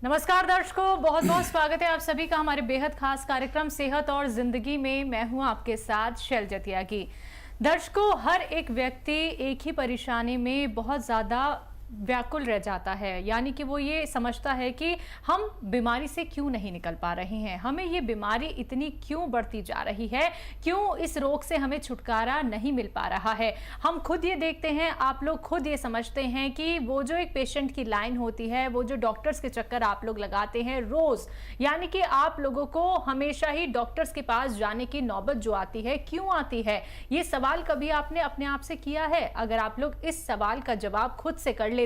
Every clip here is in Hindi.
नमस्कार दर्शकों, बहुत बहुत स्वागत है आप सभी का हमारे बेहद खास कार्यक्रम सेहत और जिंदगी में। मैं हूं आपके साथ शैलजा त्यागी। दर्शकों, हर एक व्यक्ति एक ही परेशानी में बहुत ज्यादा व्याकुल रह जाता है, यानी कि वो ये समझता है कि हम बीमारी से क्यों नहीं निकल पा रहे हैं, हमें ये बीमारी इतनी क्यों बढ़ती जा रही है, क्यों इस रोग से हमें छुटकारा नहीं मिल पा रहा है। हम खुद ये देखते हैं, आप लोग खुद ये समझते हैं कि वो जो एक पेशेंट की लाइन होती है, वो जो डॉक्टर्स के चक्कर आप लोग लगाते हैं रोज, यानी कि आप लोगों को हमेशा ही डॉक्टर्स के पास जाने की नौबत जो आती है, क्यों आती है, ये सवाल कभी आपने अपने आप से किया है? अगर आप लोग इस सवाल का जवाब खुद से कर लेते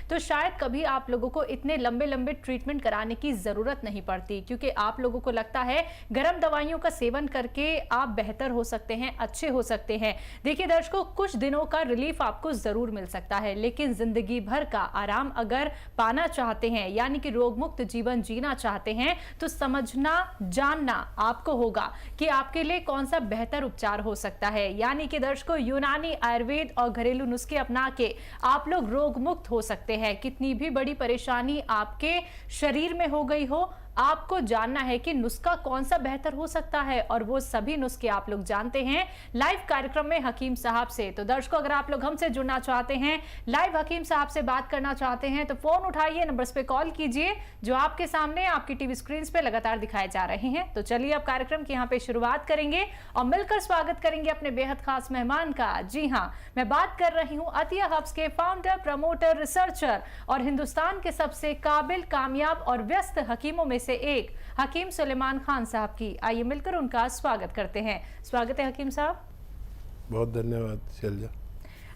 तो शायद कभी आप लोगों को इतने लंबे लंबे ट्रीटमेंट कराने की जरूरत नहीं पड़ती, क्योंकि आप लोगों को लगता है गर्म दवाइयों का सेवन करके आप बेहतर हो सकते हैं, अच्छे हो सकते हैं। देखिए दर्शकों, कुछ दिनों का रिलीफ आपको जरूर मिल सकता है, लेकिन जिंदगी भर का आराम अगर पाना चाहते हैं, यानी कि रोग मुक्त जीवन जीना चाहते हैं, तो समझना जानना आपको होगा कि आपके लिए कौन सा बेहतर उपचार हो सकता है। यानी कि दर्शकों, यूनानी, आयुर्वेद और घरेलू नुस्खे अपना के आप लोग रोग मुक्त हो सकते हैं। कितनी भी बड़ी परेशानी आपके शरीर में हो गई हो, आपको जानना है कि नुस्खा कौन सा बेहतर हो सकता है, और वो सभी नुस्खे आप लोग जानते हैं लाइव कार्यक्रम में हकीम साहब से। तो दर्शकों, अगर आप लोग हमसे जुड़ना चाहते हैं, लाइव हकीम साहब से बात करना चाहते हैं, तो फोन उठाइए, नंबर्स पे कॉल कीजिए जो आपके सामने आपकी टीवी स्क्रीन पे लगातार दिखाए जा रहे हैं। तो चलिए अब कार्यक्रम की यहाँ पे शुरुआत करेंगे और मिलकर स्वागत करेंगे अपने बेहद खास मेहमान का। जी हाँ, मैं बात कर रही हूँ अतिया हब्स के फाउंडर, प्रमोटर, रिसर्चर और हिंदुस्तान के सबसे काबिल, कामयाब और व्यस्त हकीमों में से एक हकीम सुलेमान खान साहब की। आइए मिलकर उनका स्वागत करते हैं। स्वागत है हकीम साहब। बहुत धन्यवाद शैलजा।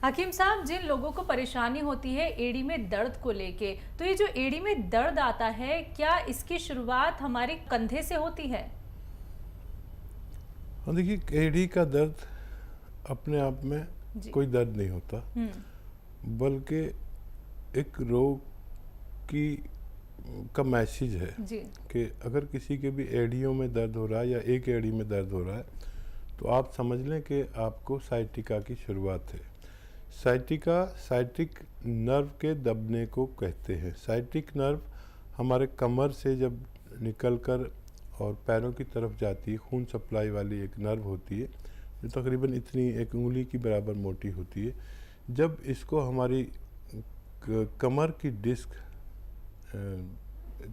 हकीम साहब, जिन लोगों को परेशानी होती है एड़ी में दर्द को लेके, तो ये जो एड़ी में दर्द आता है, क्या इसकी शुरुआत हमारे कंधे से होती है? देखिए, एड़ी का दर्द अपने आप में कोई दर्द नहीं होता, बल्कि एक रोग की का मैसेज है कि अगर किसी के भी एड़ियों में दर्द हो रहा है या एक एड़ी में दर्द हो रहा है, तो आप समझ लें कि आपको साइटिका की शुरुआत है। साइटिका साइटिक नर्व के दबने को कहते हैं। साइटिक नर्व हमारे कमर से जब निकलकर और पैरों की तरफ जाती है, खून सप्लाई वाली एक नर्व होती है जो तकरीबन इतनी एक उंगली की बराबर मोटी होती है। जब इसको हमारी कमर की डिस्क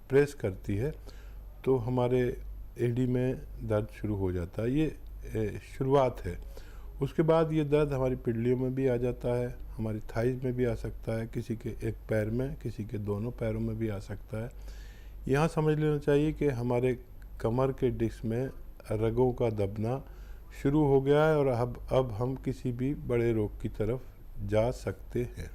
प्रेस करती है तो हमारे एड़ी में दर्द शुरू हो जाता है। ये शुरुआत है। उसके बाद ये दर्द हमारी पिंडलियों में भी आ जाता है, हमारी थाइज में भी आ सकता है, किसी के एक पैर में, किसी के दोनों पैरों में भी आ सकता है। यहाँ समझ लेना चाहिए कि हमारे कमर के डिस्क में रगों का दबना शुरू हो गया है और अब हम किसी भी बड़े रोग की तरफ जा सकते हैं।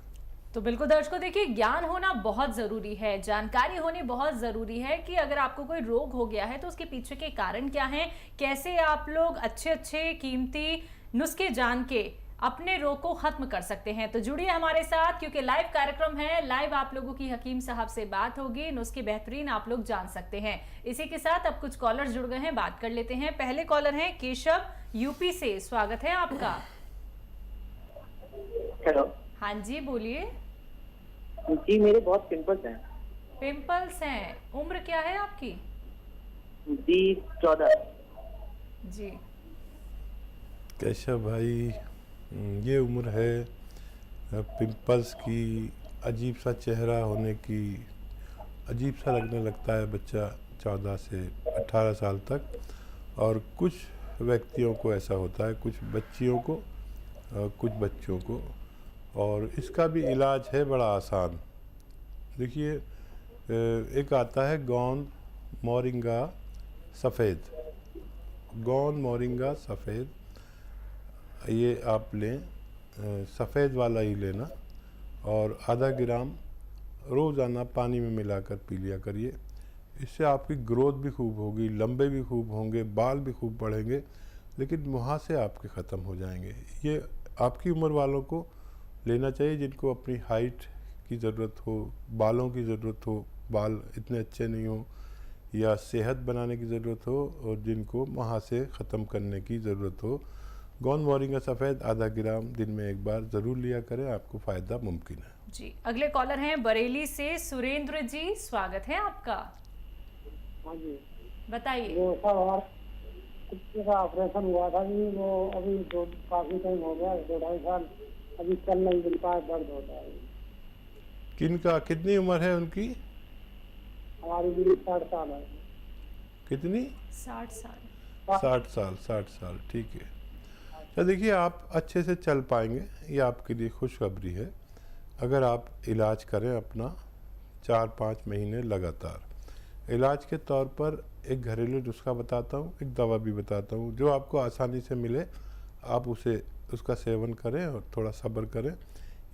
तो बिल्कुल दर्शकों, देखिए, ज्ञान होना बहुत जरूरी है, जानकारी होनी बहुत जरूरी है कि अगर आपको कोई रोग हो गया है तो उसके पीछे के कारण क्या हैं, कैसे आप लोग अच्छे अच्छे कीमती नुस्खे जान के अपने रोग को खत्म कर सकते हैं। तो जुड़िए हमारे साथ, क्योंकि लाइव कार्यक्रम है, लाइव आप लोगों की हकीम साहब से बात होगी, नुस्खे बेहतरीन आप लोग जान सकते हैं। इसी के साथ अब कुछ कॉलर्स जुड़ गए हैं, बात कर लेते हैं। पहले कॉलर हैं केशव, यूपी से। स्वागत है आपका। हेलो। हाँ जी, बोलिए। जी, मेरे बहुत पिंपल्स हैं। पिंपल्स हैं? उम्र क्या है आपकी? जी 14। जी कैशव भाई, ये उम्र है पिंपल्स की, अजीब सा चेहरा होने की, अजीब सा लगने लगता है बच्चा 14 से 18 साल तक। और कुछ व्यक्तियों को ऐसा होता है, कुछ बच्चियों को, कुछ बच्चों को। और इसका भी इलाज है बड़ा आसान। देखिए, एक आता है गोंद मोरिंगा सफ़ेद। गोंद मोरिंगा सफ़ेद, ये आप लें, सफ़ेद वाला ही लेना, और आधा ग्राम रोज़ाना पानी में मिलाकर पी लिया करिए। इससे आपकी ग्रोथ भी खूब होगी, लंबे भी खूब होंगे, बाल भी खूब बढ़ेंगे, लेकिन मुहासे आपके ख़त्म हो जाएंगे। ये आपकी उम्र वालों को लेना चाहिए जिनको अपनी हाइट की ज़रूरत हो, बालों की ज़रूरत हो, बाल इतने अच्छे नहीं हो, या सेहत बनाने की ज़रूरत हो, और जिनको मुहासे ख़त्म करने की ज़रूरत हो। गोंद मोरिंगा सफ़ेद आधा ग्राम दिन में एक बार ज़रूर लिया करें, आपको फ़ायदा मुमकिन है। जी, अगले कॉलर हैं बरेली से सुरेंद्र जी, स्वागत है आपका। हाँ जी, बताइए। वो सब और कुत्ते का ऑपरेशन हुआ था जी, वो अभी तो काफी टाइम हो गया, 2-2.5 साल, अभी चल नहीं मिल पाया, दर्द होता है। किनका कितनी उम्र है उनकी? हमारी भी 60 साल है। कितनी? 60 साल। 60 साल, ठीक है। तो देखिए, आप अच्छे से चल पाएंगे, ये आपके लिए खुशखबरी है अगर आप इलाज करें अपना 4-5 महीने लगातार। इलाज के तौर पर एक घरेलू नुस्खा बताता हूँ, एक दवा भी बताता हूँ, जो आपको आसानी से मिले आप उसका सेवन करें और थोड़ा सब्र करें।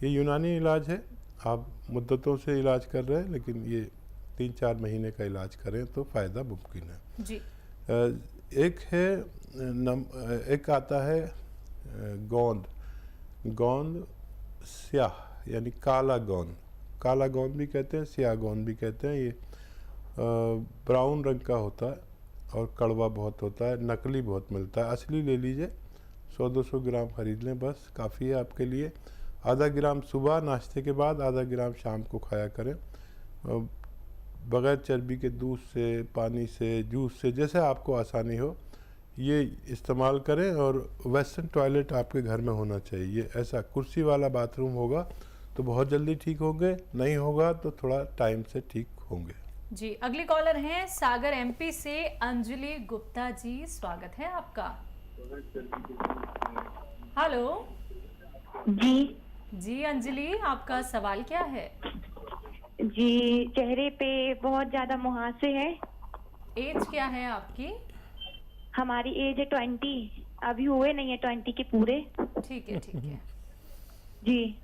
ये यूनानी इलाज है, आप मुद्दतों से इलाज कर रहे हैं, लेकिन ये 3-4 महीने का इलाज करें तो फ़ायदा मुमकिन है जी। एक आता है गोंद स्याह, यानी काला गोंद भी कहते हैं, स्याह गोंद भी कहते हैं। ये ब्राउन रंग का होता है और कड़वा बहुत होता है, नकली बहुत मिलता है। असली ले लीजिए, 100-200 ग्राम खरीद लें, बस काफ़ी है आपके लिए। आधा ग्राम सुबह नाश्ते के बाद, आधा ग्राम शाम को खाया करें, बग़ैर चर्बी के दूध से, पानी से, जूस से, जैसे आपको आसानी हो ये इस्तेमाल करें। और वेस्टर्न टॉयलेट आपके घर में होना चाहिए, ऐसा कुर्सी वाला बाथरूम होगा तो बहुत जल्दी ठीक होंगे, नहीं होगा तो थोड़ा टाइम से ठीक होंगे। जी, अगले कॉलर हैं सागर एमपी से अंजलि गुप्ता जी, स्वागत है आपका। हेलो जी अंजलि, आपका सवाल क्या है? जी, चेहरे पे बहुत ज्यादा मुहासे है। एज क्या है आपकी? हमारी एज है 20, अभी हुए नहीं है 20 के पूरे। ठीक है जी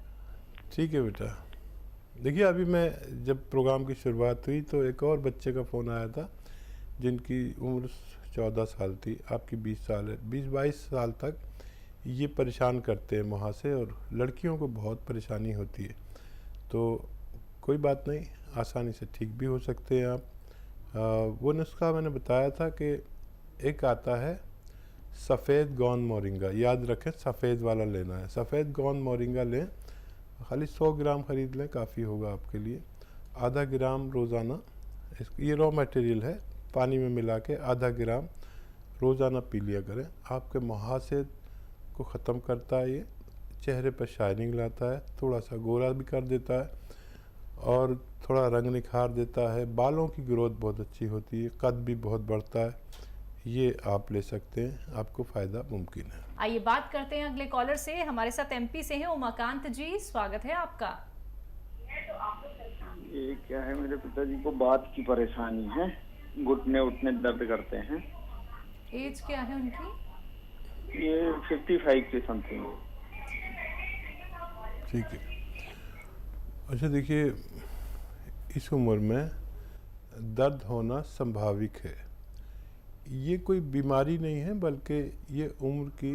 ठीक है बेटा। देखिए, अभी मैं जब प्रोग्राम की शुरुआत हुई तो एक और बच्चे का फ़ोन आया था जिनकी उम्र 14 साल थी, आपकी 20 साल है। 20-22 साल तक ये परेशान करते हैं मुहासे, और लड़कियों को बहुत परेशानी होती है। तो कोई बात नहीं, आसानी से ठीक भी हो सकते हैं आप। वो नुस्खा मैंने बताया था कि एक आता है सफ़ेद गोंद मोरिंगा, याद रखें सफ़ेद वाला लेना है। सफ़ेद गोंद मोरिंगा लें, खाली 100 ग्राम ख़रीद लें, काफ़ी होगा आपके लिए। आधा ग्राम रोज़ाना, ये रॉ मटेरियल है, पानी में मिला के आधा ग्राम रोज़ाना पी लिया करें। आपके मुहासे को ख़त्म करता है, ये चेहरे पर शाइनिंग लाता है, थोड़ा सा गोरा भी कर देता है और थोड़ा रंग निखार देता है। बालों की ग्रोथ बहुत अच्छी होती है, कद भी बहुत बढ़ता है। ये आप ले सकते हैं, आपको फ़ायदा मुमकिन है। आइए बात करते हैं अगले कॉलर से। हमारे साथ एमपी से हैं उमाकांत जी, स्वागत है आपका। ये क्या है, मेरे पिताजी को बात की परेशानी है, घुटने उठने दर्द करते हैं। एज क्या है उनकी? ये 55 के समथिंग। ठीक है। अच्छा देखिए, इस उम्र में दर्द होना संभाविक है। ये कोई बीमारी नहीं है, बल्कि ये उम्र की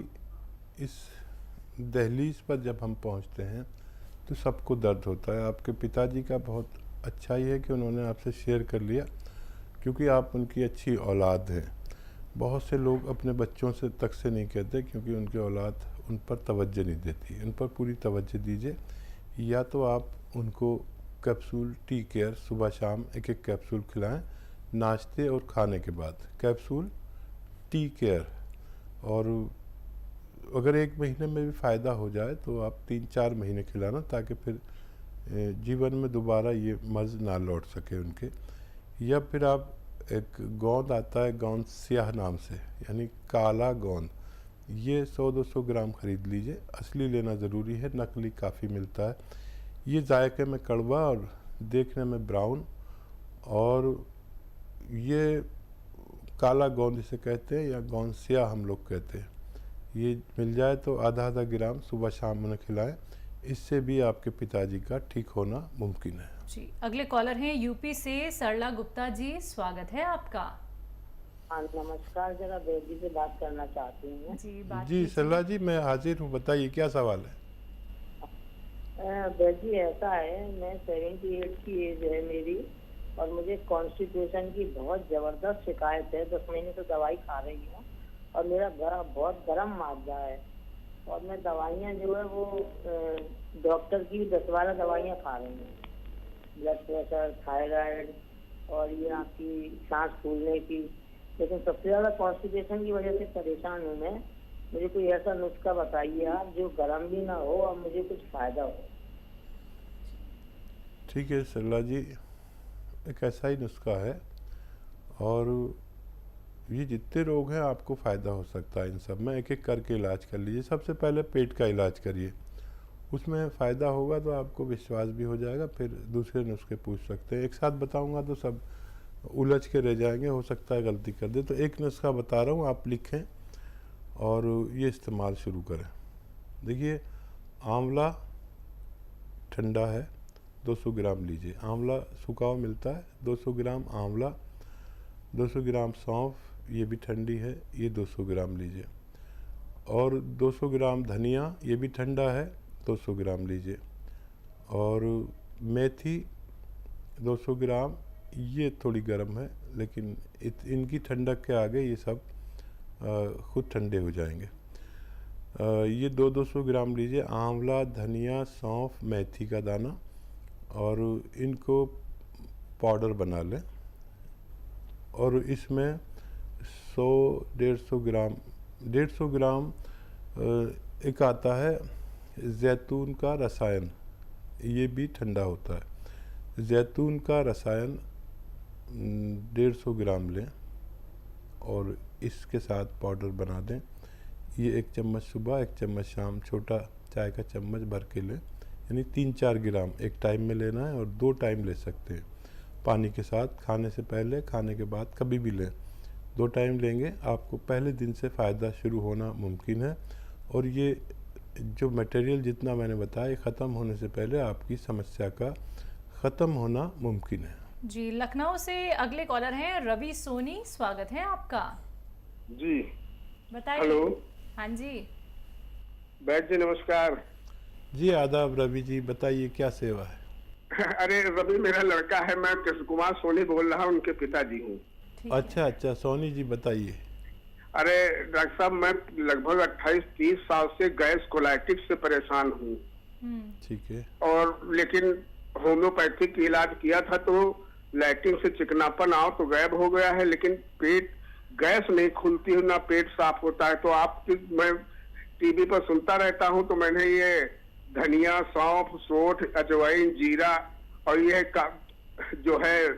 इस दहलीज पर जब हम पहुंचते हैं तो सबको दर्द होता है। आपके पिताजी का बहुत अच्छा ही है कि उन्होंने आपसे शेयर कर लिया, क्योंकि आप उनकी अच्छी औलाद हैं। बहुत से लोग अपने बच्चों से तक से नहीं कहते, क्योंकि उनकी औलाद उन पर तवज्जो नहीं देती। उन पर पूरी तवज्जो दीजिए। या तो आप उनको कैप्सूल टी केयर सुबह शाम एक कैप्सूल खिलाएं, नाश्ते और खाने के बाद कैप्सूल टी केयर। और अगर 1 महीने में भी फ़ायदा हो जाए तो आप 3-4 महीने खिलाना, ताकि फिर जीवन में दोबारा ये मर्ज़ ना लौट सके उनके। या फिर आप एक गोंद आता है, गोंद स्याह नाम से, यानी काला गोंद, ये 100-200 ग्राम ख़रीद लीजिए। असली लेना ज़रूरी है, नकली काफ़ी मिलता है। ये जायके में कड़वा और देखने में ब्राउन, और ये काला गोंद इसे कहते हैं, या गोंद स्याह हम लोग कहते हैं। ये मिल जाए तो आधा ग्राम सुबह शाम उन्हें खिलाएं। इससे भी आपके पिताजी का ठीक होना मुमकिन है। जी, अगले कॉलर हैं यूपी से सरला गुप्ता जी, स्वागत है आपका। हाँ नमस्कार, जरा बेटी से बात करना चाहती हूँ। जी सरला जी, मैं हाजिर हूँ, बताइए क्या सवाल है। बेटी ऐसा है, मैं 78 की एज है मेरी, और मुझे कॉन्स्टिपेशन की बहुत जबरदस्त शिकायत है। 10 महीने से दवाई खा रही हूँ, और मेरा बहुत गर्म मादा है, और मैं दवाइयाँ जो है वो डॉक्टर की 10-12 दवाइयाँ खा रही हूँ, ब्लड प्रेशर, थायराइड और ये आपकी सांस फूलने की। लेकिन सबसे ज़्यादा कॉन्स्टिपेशन की वजह से परेशान हूँ मैं। मुझे कोई ऐसा नुस्खा बताइए आप जो गर्म भी ना हो और मुझे कुछ फ़ायदा हो। ठीक है सरला जी, एक ऐसा ही नुस्खा है और ये जितने रोग हैं आपको फ़ायदा हो सकता है इन सब में। एक एक करके इलाज कर लीजिए। सबसे पहले पेट का इलाज करिए, उसमें फ़ायदा होगा तो आपको विश्वास भी हो जाएगा, फिर दूसरे नुस्खे पूछ सकते हैं। एक साथ बताऊंगा तो सब उलझ के रह जाएंगे, हो सकता है गलती कर दे। तो एक नुस्खा बता रहा हूँ, आप लिखें और ये इस्तेमाल शुरू करें। देखिए, आंवला ठंडा है, 200 ग्राम लीजिए। आंवला सूखा हुआ मिलता है, 200 ग्राम आंवला, 200 ग्राम सौंफ, ये भी ठंडी है, ये 200 ग्राम लीजिए। और 200 ग्राम धनिया, ये भी ठंडा है, 200 ग्राम लीजिए। और मेथी 200 ग्राम, ये थोड़ी गर्म है लेकिन इनकी ठंडक के आगे ये सब खुद ठंडे हो जाएंगे। ये 200 ग्राम लीजिए। आंवला, धनिया, सौंफ, मेथी का दाना, और इनको पाउडर बना लें। और इसमें 150 ग्राम एक आता है जैतून का रसायन, ये भी ठंडा होता है। जैतून का रसायन 150 ग्राम लें और इसके साथ पाउडर बना दें। ये 1 चम्मच सुबह, 1 चम्मच शाम, छोटा चाय का चम्मच भर के लें। यानी 3-4 ग्राम एक टाइम में लेना है और 2 टाइम ले सकते हैं पानी के साथ। खाने से पहले, खाने के बाद, कभी भी लें। 2 टाइम लेंगे, आपको पहले दिन से फ़ायदा शुरू होना मुमकिन है। और ये जो मटेरियल जितना मैंने बताया, ख़त्म होने से पहले आपकी समस्या का ख़त्म होना मुमकिन है। जी, लखनऊ से अगले कॉलर हैं रवि सोनी, स्वागत है आपका। जी, बताइए। हेलो। हाँ जी, बैठ जी, नमस्कार। जी आदाब रवि जी, बताइए क्या सेवा है। अरे रवि, मेरा लड़का है, मैं कृष्ण कुमार सोनी बोल रहा हूँ, उनके पिताजी हूँ। ठीक अच्छा अच्छा, सोनी जी बताइए। अरे डॉक्टर साहब, मैं लगभग 28-30 साल से गैस कोलाइटिस से परेशान हूँ। ठीक है। और लेकिन होम्योपैथिक इलाज किया था तो लैट्रिन से चिकनापन आओ तो गायब हो गया है, लेकिन पेट गैस नहीं खुलती है, ना पेट साफ होता है। तो आप, मैं टीवी पर सुनता रहता हूँ, तो मैंने ये धनिया, सौंफ, सोंठ, अजवाइन, जीरा और ये जो है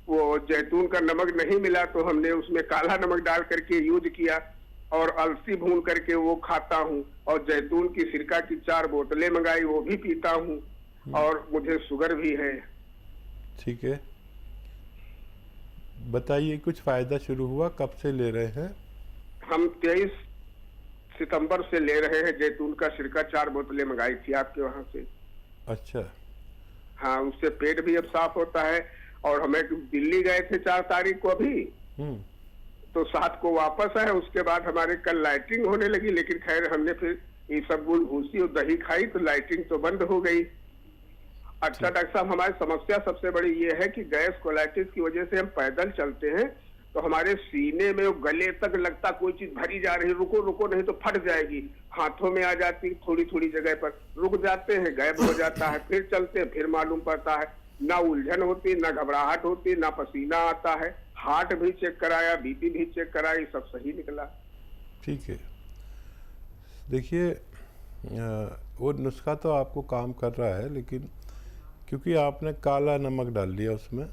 वो जैतून का नमक नहीं मिला तो हमने उसमें काला नमक डाल करके यूज किया और अलसी भून करके वो खाता हूँ। और जैतून की सिरका की 4 बोतलें मंगाई, वो भी पीता हूँ। और मुझे शुगर भी है। ठीक है, बताइए कुछ फ़ायदा शुरू हुआ, कब से ले रहे हैं? हम 23 सितंबर से ले रहे हैं। जैतून का सिरका 4 बोतलें मंगाई थी आपके वहां से। अच्छा। हाँ, उससे पेट भी अब साफ होता है। और हमें दिल्ली गए थे 4 तारीख को अभी, तो 7 को वापस आए। उसके बाद हमारे कल लाइटिंग होने लगी, लेकिन खैर हमने फिर ये सब गुड़ भूसी और दही खाई तो लाइटिंग तो बंद हो गई। अच्छा डॉक्टर साहब, हमारी समस्या सबसे बड़ी ये है कि गैस कोलाइटिस की वजह से हम पैदल चलते हैं तो हमारे सीने में, गले तक लगता कोई चीज भरी जा रही, रुको रुको नहीं तो फट जाएगी। हाथों में आ जाती, थोड़ी थोड़ी जगह पर रुक जाते हैं, गायब हो जाता है, फिर चलते हैं, फिर मालूम पड़ता है। ना उलझन होती, ना घबराहट होती, ना पसीना आता है। हार्ट भी चेक कराया, बीपी भी चेक कराया, सब सही निकला। ठीक है, देखिए वो नुस्खा तो आपको काम कर रहा है, लेकिन क्योंकि आपने काला नमक डाल लिया उसमें,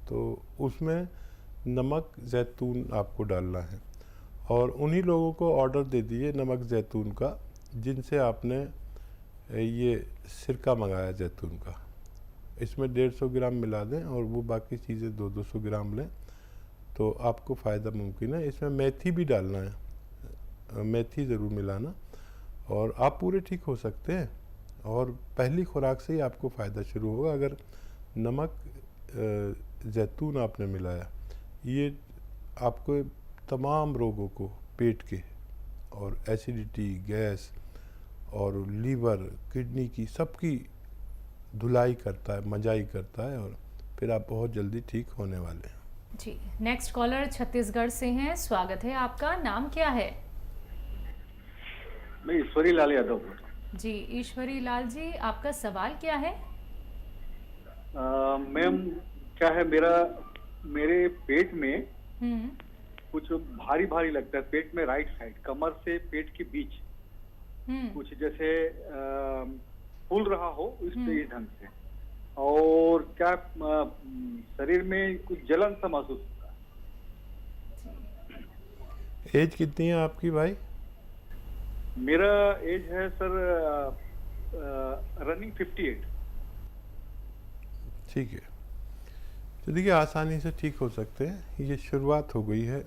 तो उसमें नमक जैतून आपको डालना है। और उन्हीं लोगों को ऑर्डर दे दीजिए नमक जैतून का जिनसे आपने ये सिरका मंगाया जैतून का। इसमें 150 ग्राम मिला दें और वो बाकी चीज़ें 200 ग्राम लें तो आपको फ़ायदा मुमकिन है। इसमें मेथी भी डालना है, मेथी ज़रूर मिलाना, और आप पूरे ठीक हो सकते हैं। और पहली खुराक से ही आपको फ़ायदा शुरू होगा। अगर नमक जैतून आपने मिलाया, ये आपको तमाम रोगों को, पेट के और एसिडिटी, गैस और लीवर, किडनी की, सबकी धुलाई करता है, मजाई करता है, और फिर आप बहुत जल्दी ठीक होने वाले हैं। जी, नेक्स्ट कॉलर छत्तीसगढ़ से हैं, स्वागत है आपका। नाम क्या है? मैं ईश्वरी लाल यादव बोल रहा हूँ। जी ईश्वरी लाल जी, आपका सवाल क्या है? मैम क्या है, मेरे पेट में कुछ भारी भारी लगता है, पेट में राइट साइड, कमर से पेट के बीच कुछ जैसे फूल रहा हो इस ढंग से, और क्या शरीर में कुछ जलन सा महसूस होता है। एज कितनी है आपकी भाई? मेरा एज है सर रनिंग 58। ठीक है, तो देखिए आसानी से ठीक हो सकते हैं। ये शुरुआत हो गई है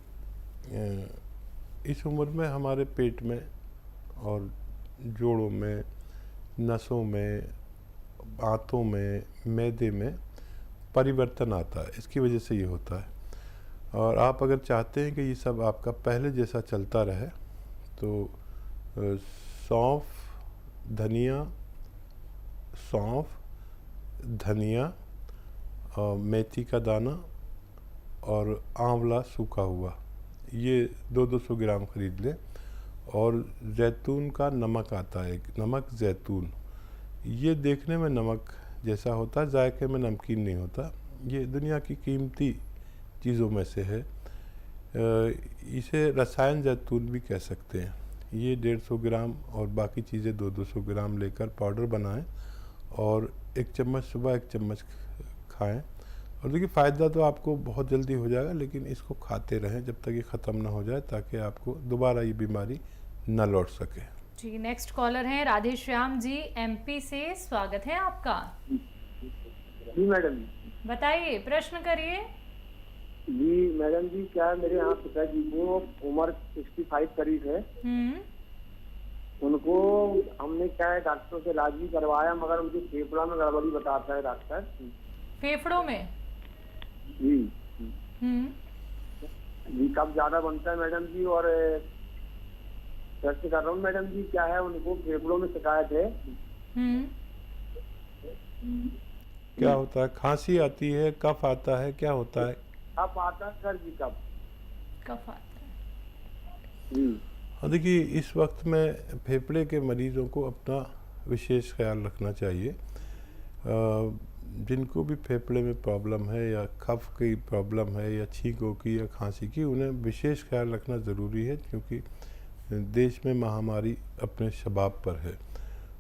इस उम्र में, हमारे पेट में और जोड़ों में, नसों में, आंतों में, मैदे में परिवर्तन आता है, इसकी वजह से ये होता है। और आप अगर चाहते हैं कि ये सब आपका पहले जैसा चलता रहे तो सौंफ, धनिया, मेथी का दाना और आंवला सूखा हुआ, ये 200 ग्राम खरीद लें। और जैतून का नमक आता है, नमक जैतून, ये देखने में नमक जैसा होता है, जायके में नमकीन नहीं होता। ये दुनिया की कीमती चीज़ों में से है। इसे रसायन जैतून भी कह सकते हैं। ये 150 ग्राम और बाकी चीज़ें 200 ग्राम लेकर पाउडर बनाएं और 1 चम्मच सुबह 1 चम्मच खाएं। और देखिए फ़ायदा तो आपको बहुत जल्दी हो जाएगा, लेकिन इसको खाते रहें जब तक ये ख़त्म ना हो जाए, ताकि आपको दोबारा ये बीमारी न लौट सके। जी नेक्स्ट कॉलर हैं राधे श्याम जी, एमपी से। स्वागत है आपका। जी मैडम। बताइए, प्रश्न करिए। जी मैडम जी, क्या मेरे यहाँ पिताजी को उम्र 65 करीब है। उनको हमने क्या है डॉक्टर से इलाज भी करवाया, मगर उनके फेफड़ा में गड़बड़ी बताता है डॉक्टर। फेफड़ों में? जी जी कब ज्यादा बनता है मैडम जी, और टेस्ट कर रहा हूँ मैडम जी, क्या है उनको फेफड़ों में शिकायत है। क्या होता है? खांसी आती है, कफ आता है, क्या होता है? कफ आता है सर जी, कफ आता है। हाँ देखिए, इस वक्त में फेफड़े के मरीज़ों को अपना विशेष ख्याल रखना चाहिए। जिनको भी फेफड़े में प्रॉब्लम है या कफ की प्रॉब्लम है या छींकों की या खांसी की, उन्हें विशेष ख्याल रखना ज़रूरी है, क्योंकि देश में महामारी अपने शबाब पर है।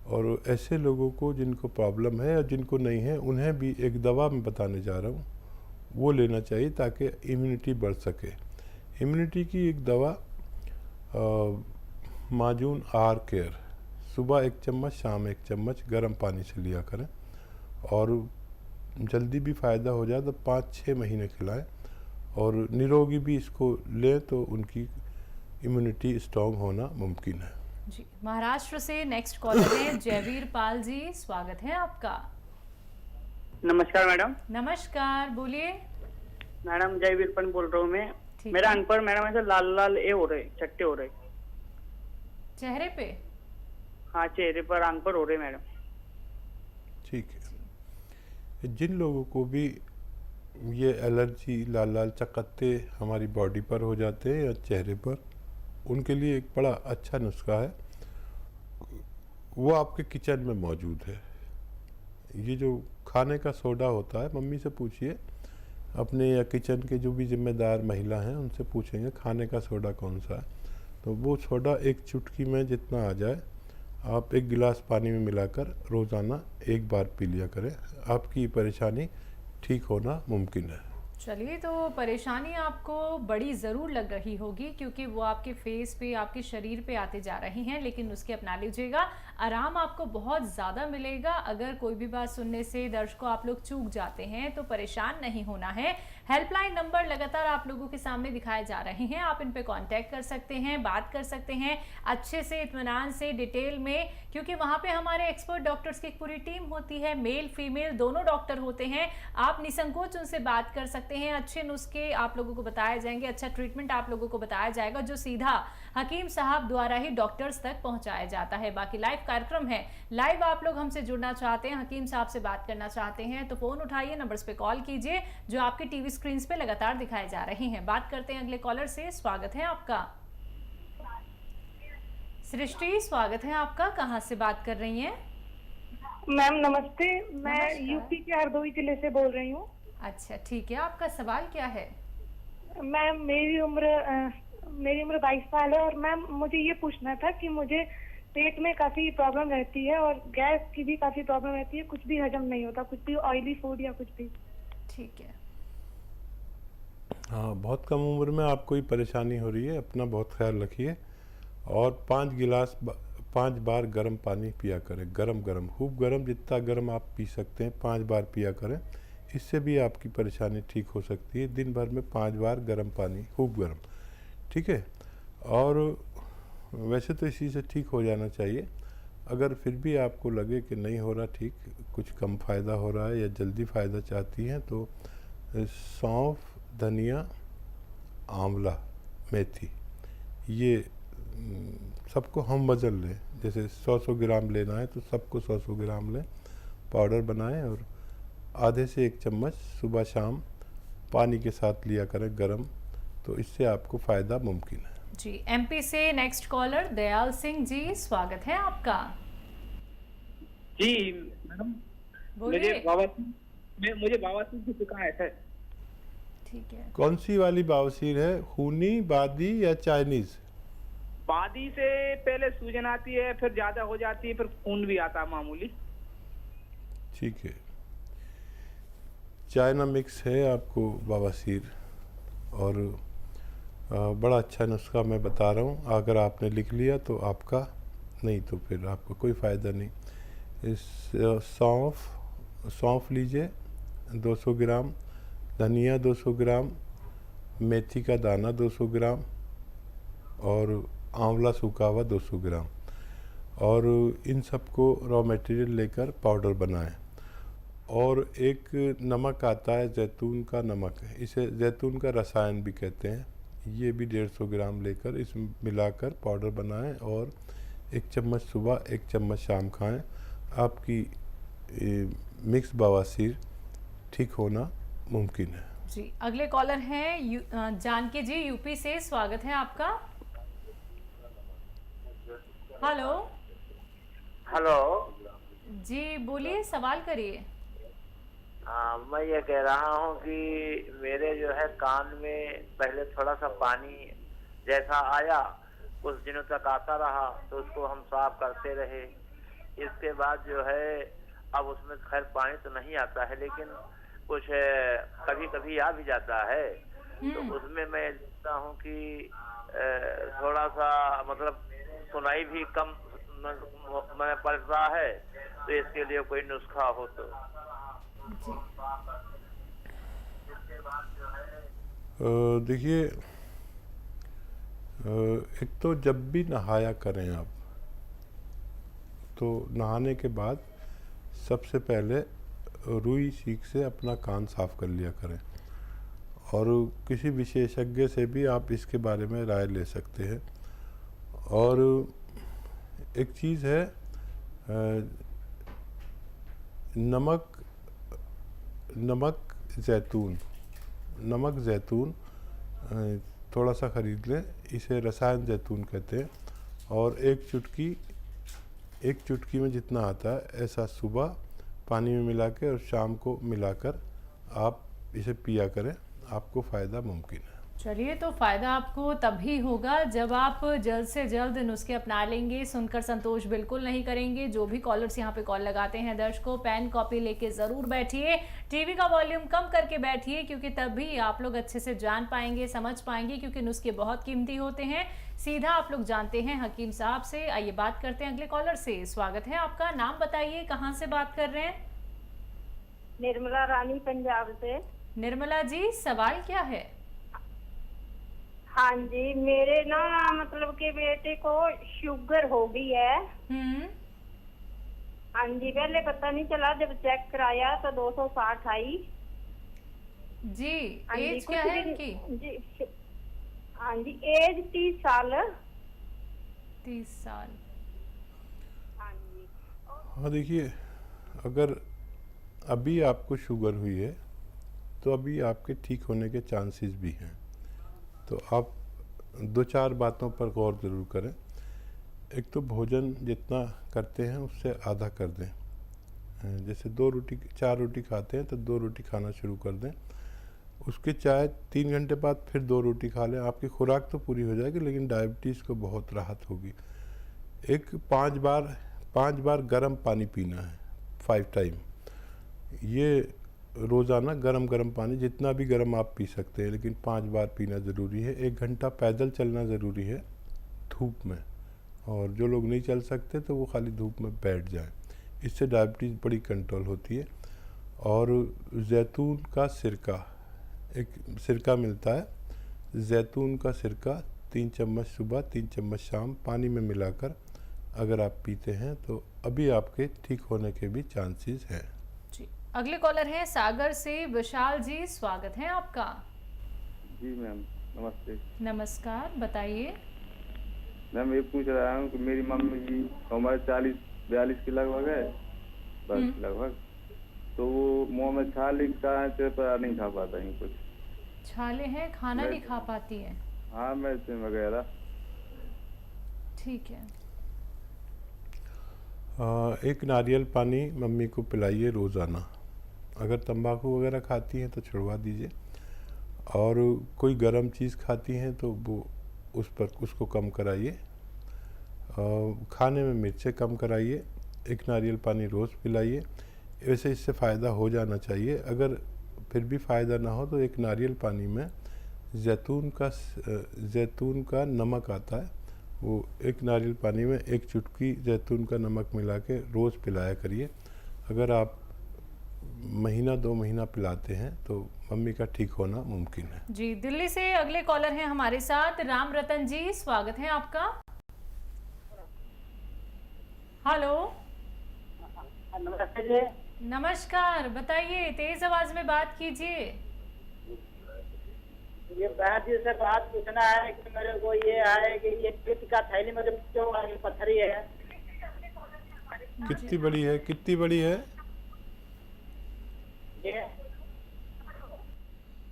और ऐसे लोगों को जिनको प्रॉब्लम है या जिनको नहीं है, उन्हें भी एक दवा मैं बताने जा रहा हूँ, वो लेना चाहिए ताकि इम्यूनिटी बढ़ सके। इम्यूनिटी की एक दवा माजून आर केयर, सुबह 1 चम्मच, शाम 1 चम्मच गर्म पानी से लिया करें। और जल्दी भी फ़ायदा हो जाए तो 5-6 महीने खिलाएं, और निरोगी भी इसको लें तो उनकी इम्यूनिटी स्ट्रॉन्ग होना मुमकिन है। जी महाराष्ट्र से नेक्स्ट कॉलर है जयवीर पाल जी, स्वागत है आपका। नमस्कार मैडम। नमस्कार, बोलिए। मैडम जयवीर पाल बोल रहा हूँ मैं। मेरा अंग पर मैडम ऐसे लाल लाल ये हो रहे, चट्टे हो रहे चेहरे पे। हाँ चेहरे पर, अंग पर हो रहे मैडम। ठीक है, जिन लोगों को भी ये एलर्जी, लाल लाल चकत्ते हमारी बॉडी पर हो जाते हैं या चेहरे पर, उनके लिए एक बड़ा अच्छा नुस्खा है, वो आपके किचन में मौजूद है। ये जो खाने का सोडा होता है, मम्मी से पूछिए अपने, या किचन के जो भी जिम्मेदार महिला हैं उनसे पूछेंगे खाने का सोडा कौन सा है, तो वो सोडा 1 चुटकी में जितना आ जाए, आप 1 गिलास पानी में मिलाकर रोज़ाना 1 बार पी लिया करें। आपकी परेशानी ठीक होना मुमकिन है। चलिए, तो परेशानी आपको बड़ी ज़रूर लग रही होगी, क्योंकि वो आपके फेस पे, आपके शरीर पे आते जा रही हैं, लेकिन उसके अपना लीजिएगा, आराम आपको बहुत ज़्यादा मिलेगा। अगर कोई भी बात सुनने से दर्शकों आप लोग चूक जाते हैं तो परेशान नहीं होना है। हेल्पलाइन नंबर लगातार आप लोगों के सामने दिखाए जा रहे हैं, आप इन पे कांटेक्ट कर सकते हैं, बात कर सकते हैं अच्छे से, इत्मीनान से, डिटेल में, क्योंकि वहाँ पे हमारे एक्सपर्ट डॉक्टर्स की एक पूरी टीम होती है, मेल फीमेल दोनों डॉक्टर होते हैं। आप निसंकोच उनसे बात कर सकते हैं, अच्छे नुस्खे आप लोगों को बताए जाएंगे, अच्छा ट्रीटमेंट आप लोगों को बताया जाएगा, जो सीधा हकीम साहब द्वारा ही डॉक्टर्स तक पहुंचाया जाता है। बाकी लाइव कार्यक्रम है, लाइव आप लोग हमसे जुड़ना चाहते हैं, हकीम साहब से बात करना चाहते हैं, तो फोन उठाइए, नंबर्स पे कॉल कीजिए जो आपके टीवी स्क्रीन पे लगातार दिखाए जा रहे हैं। बात करते हैं अगले कॉलर से। स्वागत है आपका। सृष्टि, स्वागत है आपका। कहाँ से बात कर रही हैं? मैम नमस्ते, मैं नमस्कार। यूपी के हरदोई जिले से बोल रही हूँ। अच्छा, ठीक है। आपका सवाल क्या है? मैम मेरी उम्र 22 साल है और मैम मुझे ये पूछना था कि मुझे पेट में काफी प्रॉब्लम रहती है और गैस की भी काफी प्रॉब्लम रहती है, कुछ भी हजम नहीं होता, कुछ भी ऑयली फूड या कुछ भी। ठीक है। हाँ, बहुत कम उम्र में आपको ये परेशानी हो रही है, अपना बहुत ख्याल रखिए और 5 बार गर्म पानी पिया करें। गरम खूब गर्म, जितना गर्म आप पी सकते हैं 5 बार पिया करें। इससे भी आपकी परेशानी ठीक हो सकती है। दिन भर में 5 बार गर्म पानी, खूब गर्म, ठीक है। और वैसे तो इसी से ठीक हो जाना चाहिए। अगर फिर भी आपको लगे कि नहीं हो रहा ठीक, कुछ कम फ़ायदा हो रहा है या जल्दी फ़ायदा चाहती हैं, तो सौंफ, धनिया, आंवला, मेथी, ये सबको हम वज़न लें। जैसे 100 ग्राम लेना है तो सबको 100 ग्राम लें, पाउडर बनाएं और आधे से 1 चम्मच सुबह शाम पानी के साथ लिया करें गरम, तो इससे आपको फ़ायदा मुमकिन है। जी, एमपी से नेक्स्ट कॉलर दयाल सिंह जी, स्वागत है आपका। जी मैडम, मुझे बवासीर की शिकायत है। ठीक है। कौन सी वाली बवासीर है? खूनी, बादी या चाइनीज़? बादी से पहले सूजन आती है, फिर ज्यादा हो जाती है, फिर खून भी आता है मामूली। ठीक है, चाइना मिक्स है आपको बवासीर, और बड़ा अच्छा नुस्खा मैं बता रहा हूँ। अगर आपने लिख लिया तो आपका, नहीं तो फिर आपको कोई फ़ायदा नहीं। इस सौंफ लीजिए 200 ग्राम, धनिया 200 ग्राम, मेथी का दाना 200 ग्राम और आंवला सूखा हुआ 200 ग्राम, और इन सबको रॉ मटेरियल लेकर पाउडर बनाएं। और एक नमक आता है, जैतून का नमक है, इसे जैतून का रसायन भी कहते हैं, ये भी 150 ग्राम लेकर इसमें मिलाकर पाउडर बनाएं और 1 चम्मच सुबह 1 चम्मच शाम खाएं। आपकी मिक्स बवासीर ठीक होना मुमकिन है। जी, अगले कॉलर हैं जानकी जी, यूपी से, स्वागत है आपका। हेलो हेलो जी, बोलिए, सवाल करिए। हाँ, मैं ये कह रहा हूँ कि मेरे जो है कान में पहले थोड़ा सा पानी जैसा आया, कुछ दिनों तक आता रहा, तो उसको हम साफ करते रहे। इसके बाद जो है अब उसमें खैर पानी तो नहीं आता है, लेकिन कुछ कभी कभी आ भी जाता है। तो उसमें मैं देखता हूँ कि थोड़ा सा मतलब सुनाई भी कम मैं पड़ता है, तो इसके लिए कोई नुस्खा हो तो। देखिए, एक तो जब भी नहाया करें आप, तो नहाने के बाद सबसे पहले रुई सीख से अपना कान साफ कर लिया करें, और किसी विशेषज्ञ से भी आप इसके बारे में राय ले सकते हैं। और एक चीज़ है, नमक जैतून थोड़ा सा ख़रीद लें, इसे रसायन जैतून कहते हैं, और एक चुटकी में जितना आता है ऐसा सुबह पानी में मिला के और शाम को मिलाकर आप इसे पिया करें, आपको फ़ायदा मुमकिन है। चलिए, तो फ़ायदा आपको तभी होगा जब आप जल्द से जल्द नुस्खे अपना लेंगे। सुनकर संतोष बिल्कुल नहीं करेंगे। जो भी कॉलर्स यहाँ पे कॉल लगाते हैं, दर्शकों, पेन कॉपी लेके ज़रूर बैठिए, टीवी का वॉल्यूम कम करके बैठिए, क्योंकि तभी आप लोग अच्छे से जान पाएंगे, समझ पाएंगे, क्योंकि नुस्खे बहुत कीमती होते हैं। सीधा आप लोग जानते हैं हकीम साहब से। आइए बात करते हैं अगले कॉलर से। स्वागत है आपका, नाम बताइए, कहाँ से बात कर रहे हैं? निर्मला रानी, पंजाब से। निर्मला जी, सवाल क्या है? हाँ जी, मेरे ना मतलब कि बेटे को शुगर हो गई है। हाँ जी, पहले पता नहीं चला, जब चेक कराया तो 260 आई जी। एज क्या है इनकी? जी, हाँ जी, एज 30 साल। 30 साल। हाँ जी। हाँ, देखिए, अगर अभी आपको शुगर हुई है तो अभी आपके ठीक होने के चांसेस भी हैं। तो आप 2-4 बातों पर गौर ज़रूर करें। एक तो भोजन जितना करते हैं उससे आधा कर दें। जैसे 4 रोटी खाते हैं तो 2 रोटी खाना शुरू कर दें। उसके चाहे 3 घंटे बाद फिर 2 रोटी खा लें। आपकी खुराक तो पूरी हो जाएगी, लेकिन डायबिटीज़ को बहुत राहत होगी। 5 बार गर्म पानी पीना है, 5 टाइम। ये रोज़ाना गरम पानी, जितना भी गर्म आप पी सकते हैं, लेकिन 5 बार पीना ज़रूरी है। 1 घंटा पैदल चलना ज़रूरी है धूप में, और जो लोग नहीं चल सकते तो वो खाली धूप में बैठ जाएं। इससे डायबिटीज़ बड़ी कंट्रोल होती है। और जैतून का सिरका, एक सिरका मिलता है, जैतून का सिरका 3 चम्मच सुबह 3 चम्मच शाम पानी में मिलाकर अगर आप पीते हैं तो अभी आपके ठीक होने के भी चांसेस हैं। जी, अगले कॉलर हैं सागर से विशाल जी, स्वागत है आपका। जी मैम, नमस्ते। नमस्कार, बताइए। मैम ये पूछ रहा हूँ कि मेरी मम्मी की उम्र 40-42 की लगभग है, बस लगभग, तो वो मुँह में छाले का नहीं खा पाता है कुछ। छाले हैं, खाना नहीं खा पाती है? हाँ, मेडिसिन वगैरह। ठीक है। एक नारियल पानी मम्मी को पिलाइए रोज़ाना। अगर तंबाकू वगैरह खाती हैं तो छुड़वा दीजिए, और कोई गर्म चीज़ खाती हैं तो वो उसको कम कराइए। खाने में मिर्चें कम कराइए। एक नारियल पानी रोज़ पिलाइए। वैसे इससे फ़ायदा हो जाना चाहिए। अगर फिर भी फ़ायदा ना हो तो एक नारियल पानी में जैतून का नमक आता है, वो एक नारियल पानी में 1 चुटकी जैतून का नमक मिला के रोज़ पिलाया करिए। अगर आप महीना 2 महीना पिलाते हैं तो मम्मी का ठीक होना मुमकिन है। जी, दिल्ली से अगले कॉलर हैं हमारे साथ राम रतन जी, स्वागत है आपका। हेलो, नमस्ते जी। नमस्कार, बताइए, तेज आवाज में बात कीजिए। ये बहन जी से बात पूछना है कि मेरे को ये है कि ये पित्त का थैली में जो पत्थरी है, कितनी बड़ी है? कितनी बड़ी है?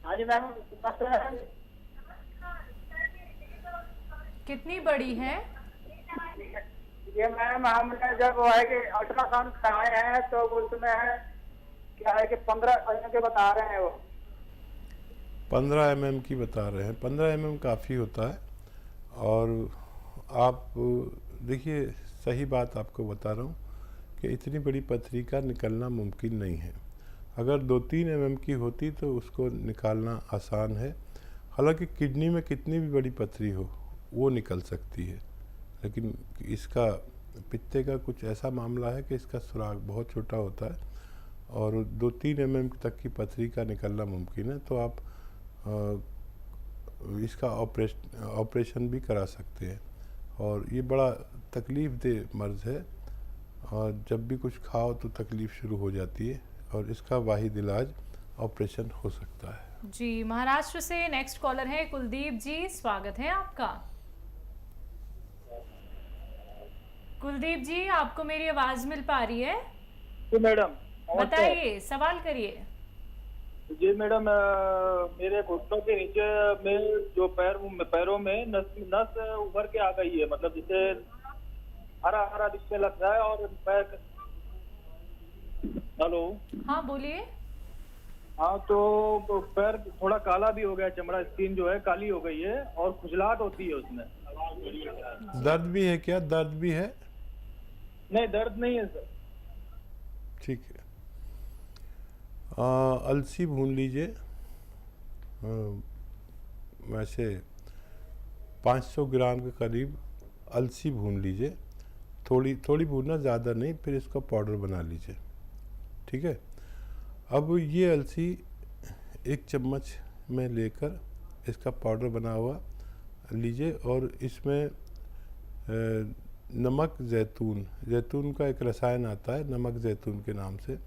हाँ जी मैम, कितनी बड़ी है? ये मैम हमने जब वो है कि अल्ट्रासाउंड कराए हैं तो उसमें है क्या है कि 15 के बता रहे हैं वो। 15 mm की बता रहे हैं। 15 mm काफ़ी होता है। और आप देखिए, सही बात आपको बता रहा हूँ कि इतनी बड़ी पथरी का निकलना मुमकिन नहीं है। अगर 2-3 mm की होती तो उसको निकालना आसान है। हालांकि किडनी में कितनी भी बड़ी पथरी हो वो निकल सकती है, लेकिन इसका पित्ते का कुछ ऐसा मामला है कि इसका सुराग बहुत छोटा होता है और 2-3 mm तक की पथरी का निकलना मुमकिन है। तो आप इसका ऑपरेशन भी करा सकते हैं। और ये बड़ा तकलीफ़ दे मर्ज़ है, और जब भी कुछ खाओ तो तकलीफ़ शुरू हो जाती है, और इसका वाहिद इलाज ऑपरेशन हो सकता है। जी, महाराष्ट्र से नेक्स्ट कॉलर है कुलदीप जी, स्वागत है आपका। कुलदीप जी, आपको मेरी आवाज मिल पा रही है? जी मैडम, बताइए, सवाल करिए। जी मैडम, मेरे घुटनों के नीचे में जो पैरों में नस उभर के आ गई है, मतलब जैसे हरा हरा दिखने लग रहा है। और पैर, हेलो, हाँ बोलिए। हाँ, तो पैर थोड़ा काला भी हो गया, चमड़ा स्किन जो है काली हो गई है, और खुजलाहट होती है उसमें। दर्द भी है क्या? दर्द भी है? नहीं, दर्द नहीं है सर। ठीक है। अलसी भून लीजिए। वैसे 500 ग्राम के करीब अलसी भून लीजिए। थोड़ी थोड़ी भूनना, ज़्यादा नहीं। फिर इसका पाउडर बना लीजिए, ठीक है। अब ये अलसी 1 चम्मच में लेकर इसका पाउडर बना हुआ लीजिए, और इसमें नमक जैतून का एक रसायन आता है नमक जैतून के नाम से,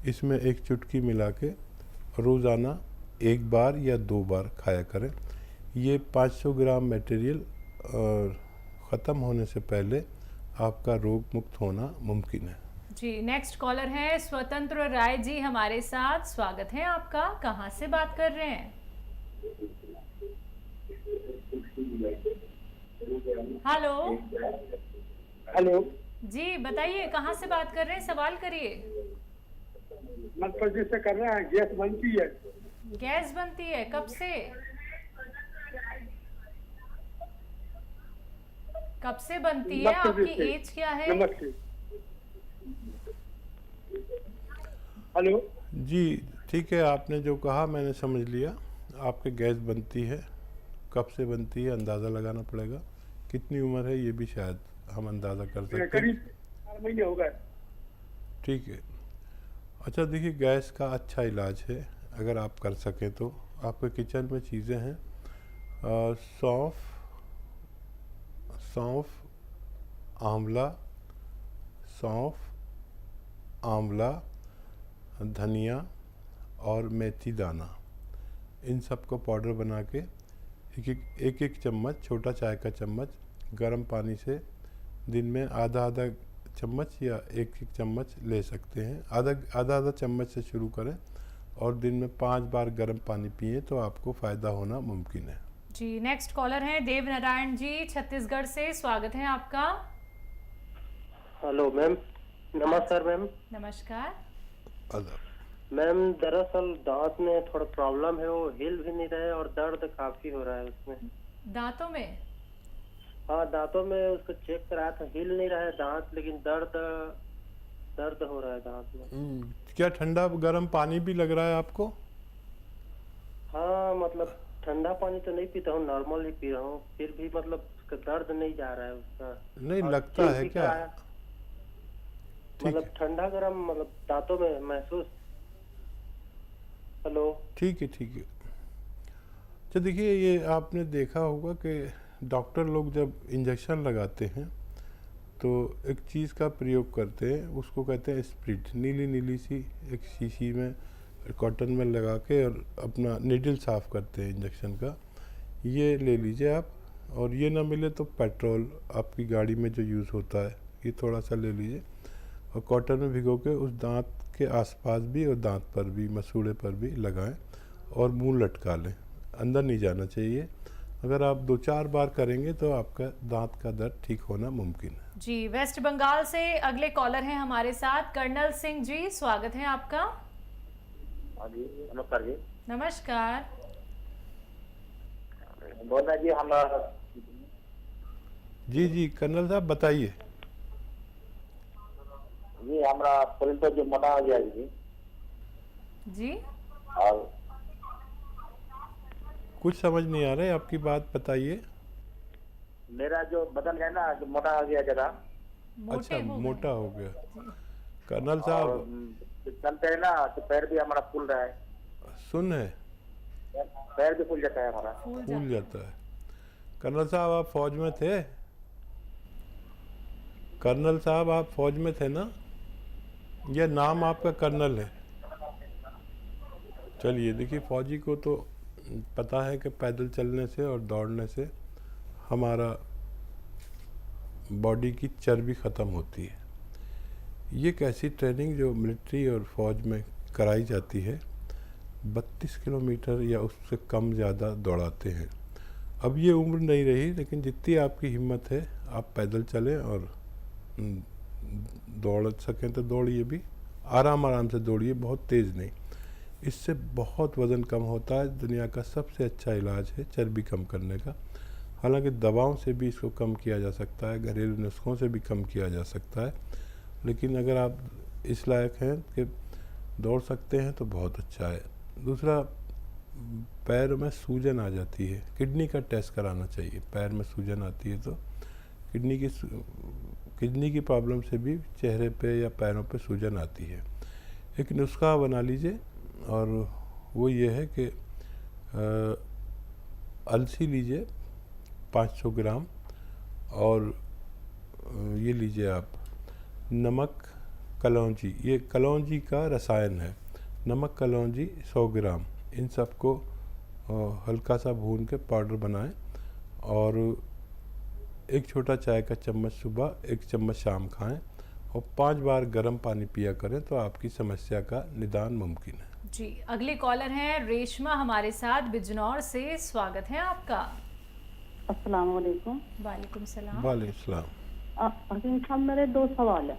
इसमें 1 चुटकी मिला के रोज़ाना 1 बार या 2 बार खाया करें। ये 500 ग्राम मटेरियल ख़त्म होने से पहले आपका रोग मुक्त होना मुमकिन है। जी, नेक्स्ट कॉलर है स्वतंत्र राय जी हमारे साथ, स्वागत है आपका। कहाँ से बात कर रहे हैं? हेलो, हेलो जी बताइए, कहाँ से बात कर रहे हैं, सवाल करिए। मध्य प्रदेश से कर रहे हैं। गैस बनती है। गैस बनती है, कब से? कब से बनती है? आपकी एज क्या है? नमस्ते। हेलो जी ठीक है, आपने जो कहा मैंने समझ लिया। आपके गैस बनती है, कब से बनती है अंदाज़ा लगाना पड़ेगा। कितनी उम्र है ये भी शायद हम अंदाज़ा कर सकते हैं। करीब 4 महीने हो गए। ठीक है। अच्छा देखिए, गैस का अच्छा इलाज है अगर आप कर सकें तो। आपके किचन में चीज़ें हैं, सौंफ, आंवला, धनिया और मेथी दाना, इन सब को पाउडर बना के एक चम्मच, छोटा चाय का चम्मच गर्म पानी से दिन में आधा चम्मच या एक चम्मच ले सकते हैं। आधा चम्मच से शुरू करें और दिन में 5 बार गर्म पानी पिए तो आपको फ़ायदा होना मुमकिन है। जी नेक्स्ट कॉलर हैं देव नारायण जी छत्तीसगढ़ से, स्वागत है आपका। हेलो मैम, नमस्कार मैम। नमस्कार मैम, दरअसल दांत में थोड़ा प्रॉब्लम है, वो हिल भी नहीं रहे और दर्द काफी हो रहा है उसमें। दांतों में? हाँ दांतों में, उसको चेक कराया था, हिल नहीं रहा है दांत, लेकिन दर्द हो रहा है दांत में। क्या ठंडा गर्म पानी भी लग रहा है आपको? हाँ मतलब ठंडा पानी तो नहीं पीता हूँ, नॉर्मल ही पी रहा हूँ, फिर भी मतलब उसका दर्द नहीं जा रहा है उसका। नहीं लगता है क्या? मतलब ठंडा गर्म मतलब दांतों में महसूस। हेलो ठीक है। तो देखिए, ये आपने देखा होगा कि डॉक्टर लोग जब इंजेक्शन लगाते हैं तो एक चीज़ का प्रयोग करते हैं, उसको कहते हैं स्प्रिट। नीली सी एक शीशी में कॉटन में लगा के और अपना निडल साफ़ करते हैं इंजेक्शन का। ये ले लीजिए आप, और ये ना मिले तो पेट्रोल आपकी गाड़ी में जो यूज़ होता है ये थोड़ा सा ले लीजिए और कॉटन में भिगो के उस दांत के आसपास भी और दांत पर भी, मसूड़े पर भी लगाएं और मुंह लटका लें, अंदर नहीं जाना चाहिए। अगर आप 2-4 बार करेंगे तो आपका दांत का दर्द ठीक होना मुमकिन है। जी वेस्ट बंगाल से अगले कॉलर हैं हमारे साथ, कर्नल सिंह जी, स्वागत है आपका। जी नमस्कार जी। नमस्कार। बोला जी हमारा। जी कर्नल साहब बताइए। जी हमारा शरीर तो जो मोटा हो गया जी। और कुछ समझ नहीं आ रहा है आपकी बात, बताइए। मेरा जो बदन है ना, जो मोटा हो गया जरा। अच्छा मोटा हो गया। कर्नल साहब चलते है ना तो पैर भी हमारा फूल रहा है। सुन है, पैर भी फूल जाता है हमारा। फूल जाता है। कर्नल साहब आप फौज में थे? कर्नल साहब आप फौज में थे ना? यह नाम आपका कर्नल है? चलिए देखिए, फौजी को तो पता है कि पैदल चलने से और दौड़ने से हमारा बॉडी की चर्बी ख़त्म होती है। ये एक ऐसी ट्रेनिंग जो मिलिट्री और फौज में कराई जाती है। 32 किलोमीटर या उससे कम ज़्यादा दौड़ाते हैं। अब ये उम्र नहीं रही, लेकिन जितनी आपकी हिम्मत है आप पैदल चलें और दौड़ सकें तो दौड़िए भी, आराम से दौड़िए, बहुत तेज़ नहीं। इससे बहुत वज़न कम होता है। दुनिया का सबसे अच्छा इलाज है चर्बी कम करने का। हालांकि दवाओं से भी इसको कम किया जा सकता है, घरेलू नुस्खों से भी कम किया जा सकता है, लेकिन अगर आप इस लायक हैं कि दौड़ सकते हैं तो बहुत अच्छा है। दूसरा, पैर में सूजन आ जाती है, किडनी का टेस्ट कराना चाहिए। पैर में सूजन आती है तो किडनी की प्रॉब्लम से भी चेहरे पे या पैरों पे सूजन आती है। एक नुस्खा बना लीजिए और वो ये है कि अलसी लीजिए 500 ग्राम, और ये लीजिए आप नमक कलौंजी, ये कलौंजी का रसायन है। नमक कलौंजी 100 ग्राम, इन सबको हल्का सा भून के पाउडर बनाएं और एक छोटा चाय का चम्मच सुबह, 1 चम्मच शाम खाएं और 5 बार गर्म पानी पिया करें तो आपकी समस्या का निदान मुमकिन है। जी अगले कॉलर हैं रेशमा हमारे साथ बिजनौर से, स्वागत है आपका। अस्सलाम वालेकुम। वालेकुम सलाम। वालेकुम सलाम। हकीम साहब मेरे 2 सवाल है।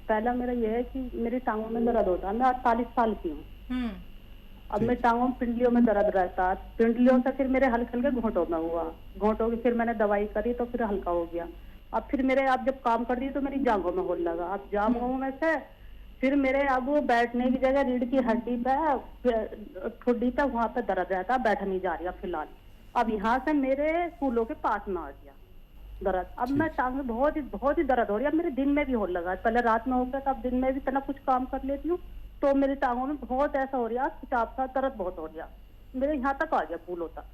पहला मेरा ये है कि मेरी टांगों में दर्द होता है। मैं 48 साल की हूँ। अब मेरी टांगों में पिंडलियों में दर्द रहता है। पिंडलियों से फिर मेरे हल्के हल्के घोंटों में हुआ। घोंटों की फिर मैंने दवाई करी तो फिर हल्का हो गया। अब फिर मेरे अब जब काम कर दी तो मेरी जांघों में होने लगा। अब जांघों में से फिर मेरे अब बैठने की जगह रीढ़ की हड्डी पे ठुड्डी पे वहाँ पे दर्द रहता है। बैठ नहीं जा रही फिलहाल। अब यहाँ से मेरे फूलों के पास में आ गया दर्द। अब मैं टांग में बहुत ही दर्द हो रही है। अब मेरे दिन में भी होने लगा। पहले रात में हो गया था, अब दिन में भी इतना कुछ काम कर लेती हूँ तो मेरी टांगों में बहुत ऐसा हो रहा है, खिंचाव सा दर्द बहुत हो रहा मेरे यहाँ तक आ गया फूलों तक।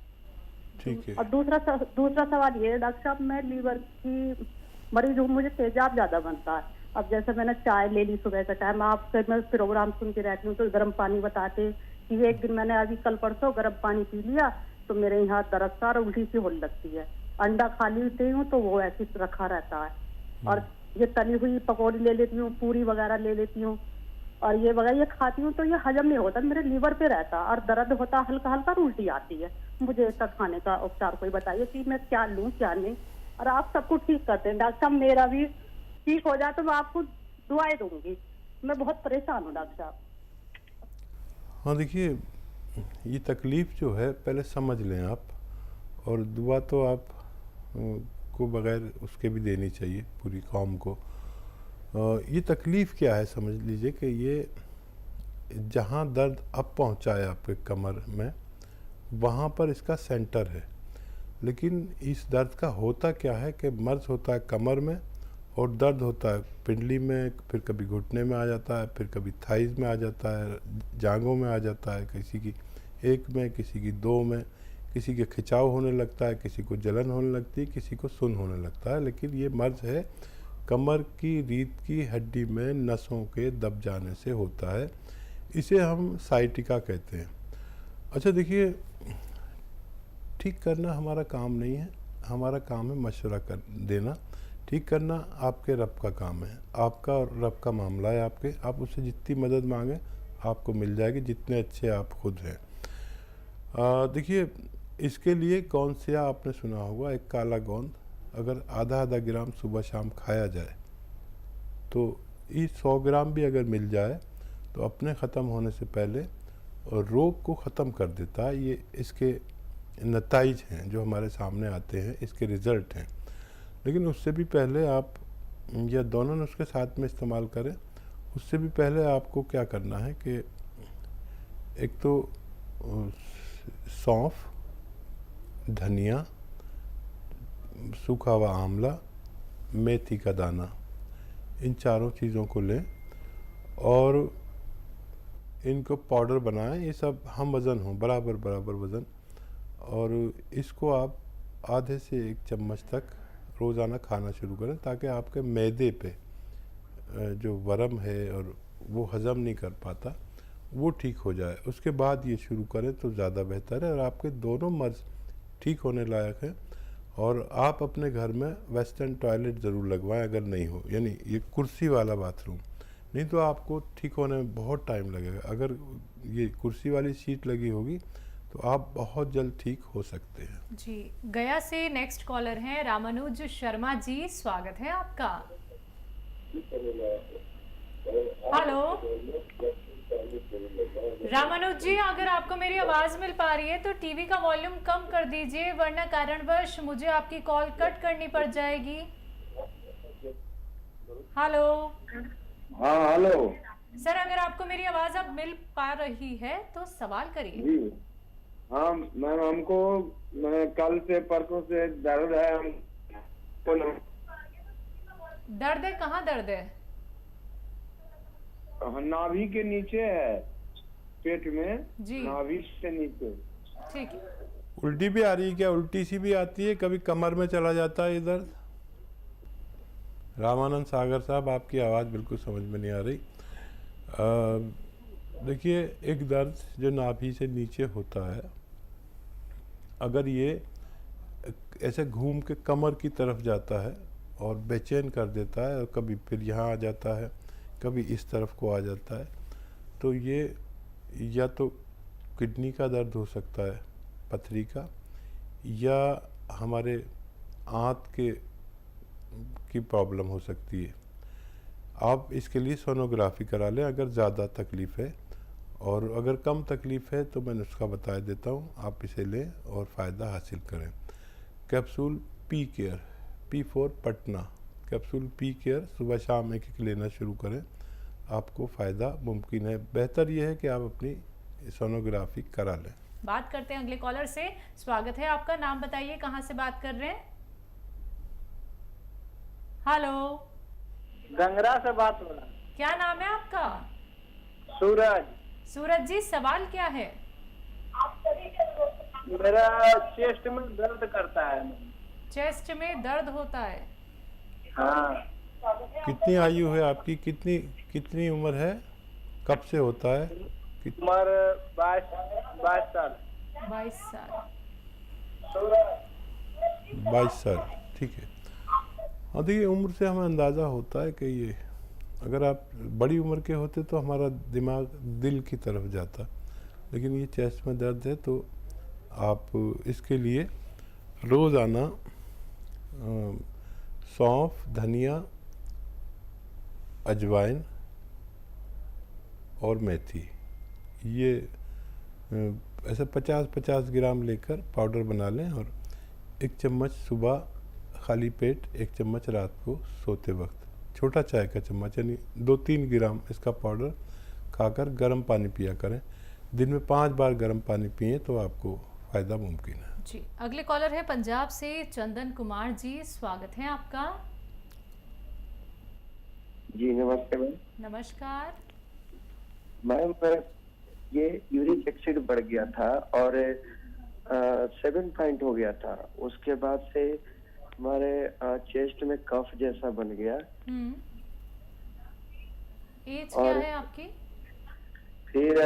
ठीक है। और दूसरा सवाल ये है डॉक्टर साहब, मैं लीवर की मरीज हूँ, मुझे तेजाब ज्यादा बनता है। अब जैसे मैंने चाय ले ली सुबह का टाइम, आपसे मैं प्रोग्राम सुनती रहती हूँ तो गर्म पानी बताते कि एक दिन मैंने अभी कल परसों गर्म पानी पी लिया तो मेरे यहाँ दर्द सा और उल्टी सी होने लगती है। अंडा खा लेती हूँ तो वो ऐसे रखा रहता है। और ये तली हुई पकौड़ी ले लेती हूँ, पूरी वगैरह ले लेती हूँ और ये वगैरह ये खाती हूँ तो ये हजम नहीं होता, मेरे लीवर पे रहता और दर्द होता हल्का हल्का, उल्टी आती है। मुझे इसका खाने का उपचार कोई बताइए कि मैं क्या लूँ क्या नहीं। और आप सब कुछ ठीक करते हैं डॉक्टर साहब, मेरा भी ठीक हो जाए तो मैं आपको दुआएं दूंगी। मैं बहुत परेशान हूँ डॉक्टर साहब। हाँ देखिए, ये तकलीफ़ जो है पहले समझ लें आप, और दुआ तो आप को बगैर उसके भी देनी चाहिए पूरी कौम को। ये तकलीफ़ क्या है समझ लीजिए कि ये जहाँ दर्द अब पहुँचा है आपके कमर में वहाँ पर इसका सेंटर है। लेकिन इस दर्द का होता क्या है कि मर्ज होता है कमर में और दर्द होता है पिंडली में, फिर कभी घुटने में आ जाता है, फिर कभी थाइज में आ जाता है, जांघों में आ जाता है, किसी की 1 में, किसी की 2 में, किसी के खिंचाव होने लगता है, किसी को जलन होने लगती है, किसी को सुन्न होने लगता है। लेकिन ये मर्ज है कमर की रीढ़ की हड्डी में नसों के दब जाने से होता है। इसे हम साइटिका कहते हैं। अच्छा देखिए, ठीक करना हमारा काम नहीं है, हमारा काम है मशवरा कर देना। ठीक करना आपके रब का काम है, आपका और रब का मामला है आपके। आप उससे जितनी मदद मांगें आपको मिल जाएगी, जितने अच्छे आप खुद हैं। देखिए, इसके लिए कौनसिया आपने सुना होगा, एक काला गोंद अगर आधा ग्राम सुबह शाम खाया जाए तो ये 100 ग्राम भी अगर मिल जाए तो अपने ख़त्म होने से पहले और रोग को ख़त्म कर देता है। ये इसके नताइज हैं जो हमारे सामने आते हैं, इसके रिज़ल्ट हैं। लेकिन उससे भी पहले आप या दोनों नुस्खे साथ में इस्तेमाल करें। उससे भी पहले आपको क्या करना है कि एक तो सौंफ, धनिया, सूखा हुआ आंवला, मेथी का दाना, इन चारों चीज़ों को लें और इनको पाउडर बनाएं। ये सब हम वज़न हो, बराबर बराबर वज़न, और इसको आप आधे से 1 चम्मच तक रोज़ाना खाना शुरू करें ताकि आपके मैदे पे जो वरम है और वो हज़म नहीं कर पाता वो ठीक हो जाए। उसके बाद ये शुरू करें तो ज़्यादा बेहतर है और आपके दोनों मर्ज ठीक होने लायक हैं। और आप अपने घर में वेस्टर्न टॉयलेट ज़रूर लगवाएं अगर नहीं हो, यानी ये कुर्सी वाला बाथरूम, नहीं तो आपको ठीक होने में बहुत टाइम लगेगा। अगर ये कुर्सी वाली सीट लगी होगी तो आप बहुत जल्द ठीक हो सकते हैं। जी, गया से नेक्स्ट कॉलर हैं रामानुज शर्मा जी, स्वागत है आपका। हेलो रामानुज जी, अगर आपको मेरी आवाज मिल पा रही है तो टीवी का वॉल्यूम कम कर दीजिए, वरना कारणवश मुझे आपकी कॉल कट करनी पड़ जाएगी। हेलो। हाँ हेलो सर, अगर आपको मेरी आवाज अब मिल पा रही है तो सवाल करिए। जी हाँ मैम, हमको कल से परसों से दर्द है। दर्द है? कहाँ दर्द है? नाभि के नीचे है, पेट में जी, नाभि से नीचे। ठीक है। उल्टी भी आ रही है क्या? उल्टी सी भी आती है, कभी कमर में चला जाता है ये दर्द? रामानंद सागर साहब, आपकी आवाज़ बिल्कुल समझ में नहीं आ रही। देखिए, एक दर्द जो नाभि से नीचे होता है, अगर ये ऐसे घूम के कमर की तरफ जाता है और बेचैन कर देता है और कभी फिर यहाँ आ जाता है, कभी इस तरफ को आ जाता है, तो ये या तो किडनी का दर्द हो सकता है, पथरी का, या हमारे आंत के की प्रॉब्लम हो सकती है। आप इसके लिए सोनोग्राफी करा लें अगर ज़्यादा तकलीफ़ है, और अगर कम तकलीफ़ है तो मैं नुस्खा बता देता हूँ, आप इसे लें और फ़ायदा हासिल करें। Capsule P care, P4 Patna, capsule P care सुबह शाम एक लेना शुरू करें, आपको फ़ायदा मुमकिन है। बेहतर यह है कि आप अपनी सोनोग्राफी करा लें। बात करते हैं अगले कॉलर से। स्वागत है आपका, नाम बताइए, कहाँ से बात कर रहे हैं? हेलो, गंगरा से बात हो रहा। क्या नाम है आपका? सूरज। सूरज जी, सवाल क्या है? मेरा चेस्ट में दर्द करता है। चेस्ट में दर्द होता है? हाँ। कितनी आयु है आपकी? कितनी उम्र है? कब से होता है? उम्र 22 साल। 22 साल। 22 साल, ठीक है। हाँ, देखिए उम्र से हमें अंदाज़ा होता है कि ये, अगर आप बड़ी उम्र के होते तो हमारा दिमाग दिल की तरफ जाता, लेकिन ये चेस्ट में दर्द है तो आप इसके लिए रोज़ाना सौंफ, धनिया, अजवाइन और मेथी, ये ऐसे 50-50 ग्राम लेकर पाउडर बना लें, और 1 चम्मच सुबह खाली पेट, 1 चम्मच रात को सोते वक्त, छोटा चाय का चम्मच यानी 2-3 ग्राम इसका पाउडर खाकर गर्म पानी पिया करें। दिन में 5 बार गर्म पानी पिएं तो आपको फ़ायदा मुमकिन है। जी, अगले कॉलर है पंजाब से चंदन कुमार जी, स्वागत है आपका। जी नमस्ते मैम। नमस्कार मैम, ये यूरिक एसिड बढ़ गया था और 7 पॉइंट हो गया था, उसके बाद से हमारे चेस्ट में कफ जैसा बन गया। एज क्या है आपकी? फिर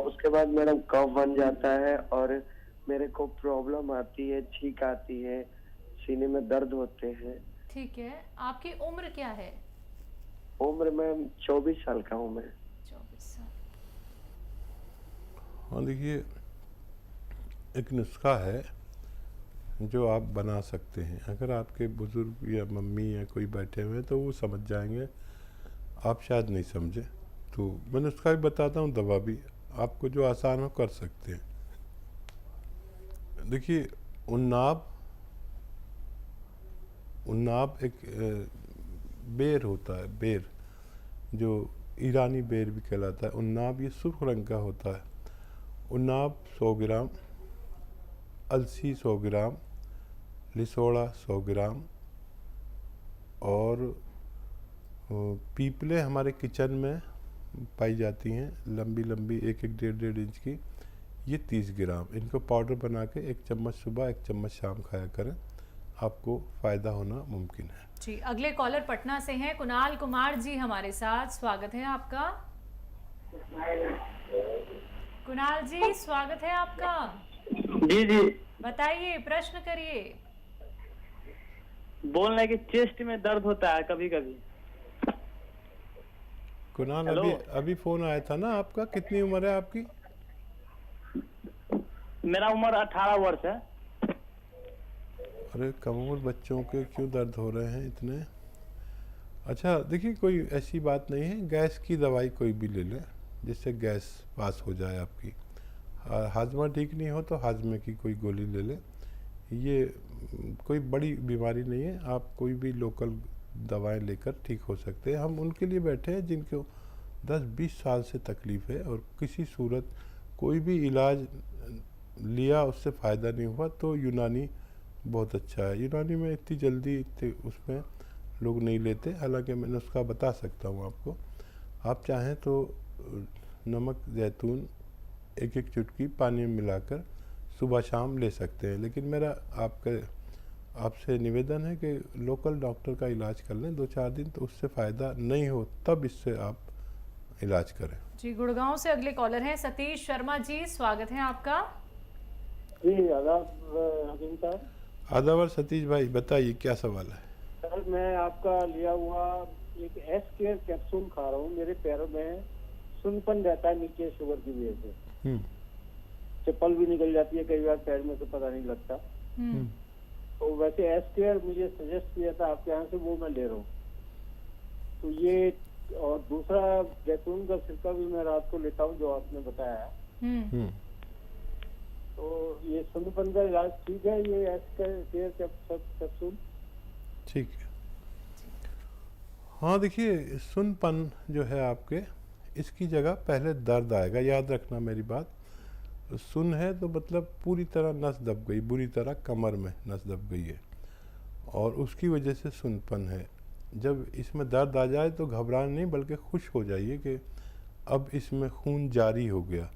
उसके बाद मैडम कफ बन जाता है और मेरे को प्रॉब्लम आती है, छींक आती है, सीने में दर्द होते हैं। ठीक है, आपकी उम्र क्या है? उम्र मैम 24 साल का हूँ मैं। 24 साल। हाँ, देखिए एक नुस्खा है जो आप बना सकते हैं। अगर आपके बुज़ुर्ग या मम्मी या कोई बैठे हुए हैं तो वो समझ जाएंगे, आप शायद नहीं समझे, तो मैं नुस्खा भी बताता हूँ, दवा भी, आपको जो आसान हो कर सकते हैं। देखिए उन्नाब एक बेर होता है, बेर जो ईरानी बेर भी कहलाता है। उन्नाब ये सुर्ख रंग का होता है। उन्नाब 100 ग्राम, अलसी 100 ग्राम, लिसोड़ा 100 ग्राम, और पीपले हमारे किचन में पाई जाती हैं, लंबी लंबी 1-1, 1.5 इंच की, ये 30 ग्राम। इनको पाउडर बना के 1 चम्मच सुबह, 1 चम्मच शाम खाया करें, आपको फ़ायदा होना मुमकिन है। जी, अगले कॉलर पटना से हैं कुणाल कुमार जी हमारे साथ, स्वागत है आपका। कुणाल जी, स्वागत है आपका। जी जी, बताइए, प्रश्न करिए। बोलने की चेस्ट में दर्द होता है कभी कभी। कुणाल, अभी फ़ोन आया था ना आपका? कितनी उम्र है आपकी? मेरा उम्र 18 वर्ष है। अरे कम उम्र बच्चों के क्यों दर्द हो रहे हैं इतने? अच्छा, देखिए कोई ऐसी बात नहीं है, गैस की दवाई कोई भी ले लें जिससे गैस पास हो जाए आपकी। हाजमा ठीक नहीं हो तो हाजमे की कोई गोली ले लें, ये कोई बड़ी बीमारी नहीं है, आप कोई भी लोकल दवाएं लेकर ठीक हो सकते हैं। हम उनके लिए बैठे हैं जिनको 10-20 साल से तकलीफ़ है और किसी सूरत कोई भी इलाज लिया उससे फ़ायदा नहीं हुआ, तो यूनानी बहुत अच्छा है। यूनानी में इतनी जल्दी उसमें लोग नहीं लेते, हालांकि मैं नुस्खा बता सकता हूँ आपको। आप चाहें तो नमक जैतून 1-1 चुटकी पानी में मिलाकर सुबह शाम ले सकते हैं, लेकिन मेरा आपसे निवेदन है कि लोकल डॉक्टर का इलाज कर लें 2-4 दिन, तो उससे फ़ायदा नहीं हो तब इससे आप इलाज करें। जी, गुड़गांव से अगले कॉलर हैं सतीश शर्मा जी, स्वागत है आपका। जी आदाब आदाब सतीश भाई, बताइए क्या सवाल है? सर, मैं आपका लिया हुआ एक एस-केयर कैप्सूल खा रहा हूँ, मेरे पैरों में सुनपन रहता है नीचे शुगर की वजह से, चप्पल भी निकल जाती है कई बार पैर में, तो पता नहीं लगता। तो वैसे एस्टेयर मुझे सजेस्ट किया था आपके यहाँ से, वो मैं ले रहा हूँ। तो ये, और दूसरा जैतून का सिरका भी मैं रात को लेता हूँ जो आपने बताया। तो ये सुन्नपन का इलाज ठीक है, ये एस्टेयर कैप्सूल? ठीक है। हाँ देखिए, सुन्नपन जो है आपके, इसकी जगह पहले दर्द आएगा, याद रखना मेरी बात। सुन है तो मतलब पूरी तरह नस दब गई, बुरी तरह कमर में नस दब गई है और उसकी वजह से सुन्नपन है। जब इसमें दर्द आ जाए तो घबराना नहीं, बल्कि खुश हो जाइए कि अब इसमें खून जारी हो गया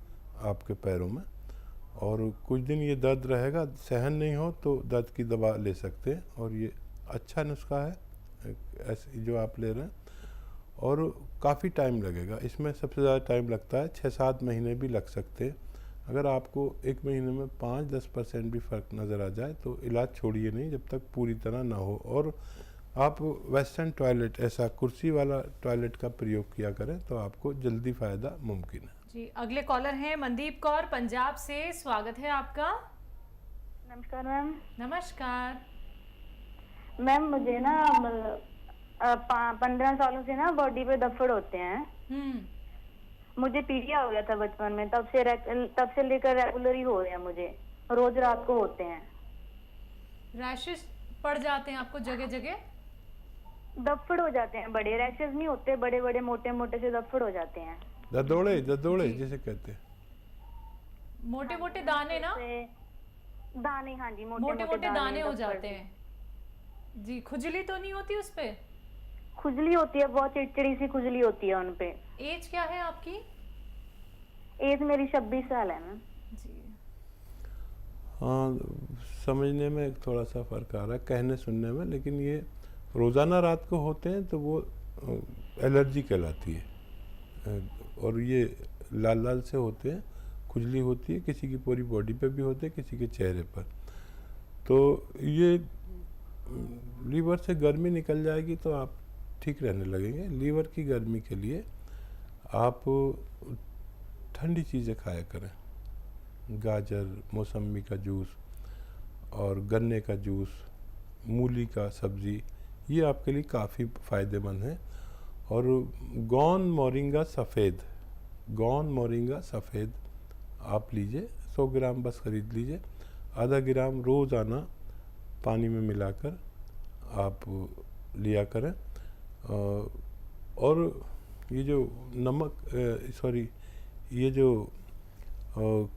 आपके पैरों में। और कुछ दिन ये दर्द रहेगा, सहन नहीं हो तो दर्द की दवा ले सकते हैं और ये अच्छा नुस्खा है ऐसे जो आप ले रहे हैं। और काफ़ी टाइम लगेगा इसमें, सबसे ज़्यादा टाइम लगता है 6-7 महीने भी लग सकते हैं। अगर आपको 1 महीने में 5-10% भी फ़र्क नज़र आ जाए तो इलाज छोड़िए नहीं जब तक पूरी तरह ना हो। और आप वेस्टर्न टॉयलेट, ऐसा कुर्सी वाला टॉयलेट का प्रयोग किया करें तो आपको जल्दी फ़ायदा मुमकिन है। जी, अगले कॉलर हैं मनदीप कौर पंजाब से, स्वागत है आपका। नमस्कार मैम। नमस्कार मैम, मुझे ना 15 सालों से ना बॉडी पे धब्बड़ होते हैं। मुझे पीलिया हो गया था बचपन में, तब से लेकर रेगुलर ही हो रहे हैं, मुझे रोज रात को होते हैं। रैशेस पड़ जाते हैं आपको जगह जगह? धब्बड़ हो जाते हैं, बड़े रैशेस नहीं होते, बड़े बड़े मोटे मोटे से धब्बड़ हो जाते हैं। ददोड़े जिसे कहते हैं, मोटे मोटे दाने ना? दाने, हाँ जी, मोटे मोटे दाने हो जाते हैं जी। खुजली तो नहीं होती उस पे? खुजली होती है, बहुत चिड़चिड़ी सी खुजली होती है उन पे। एज क्या है आपकी? एज मेरी 26 साल है मैम जी। हाँ, समझने में थोड़ा सा फ़र्क आ रहा है, कहने सुनने में, लेकिन ये रोज़ाना रात को होते हैं तो वो एलर्जी कहलाती है। और ये लाल लाल से होते हैं, खुजली होती है, किसी की पूरी बॉडी पे भी होते हैं, किसी के चेहरे पर। तो ये लीवर से गर्मी निकल जाएगी तो आप ठीक रहने लगेंगे। लीवर की गर्मी के लिए आप ठंडी चीज़ें खाया करें, गाजर, मौसमी का जूस और गन्ने का जूस, मूली का सब्ज़ी, ये आपके लिए काफ़ी फ़ायदेमंद है। और गौन मोरिंगा सफ़ेद आप लीजिए, 100 ग्राम बस ख़रीद लीजिए। आधा ग्राम रोज़ाना पानी में मिलाकर आप लिया करें। और ये जो ये जो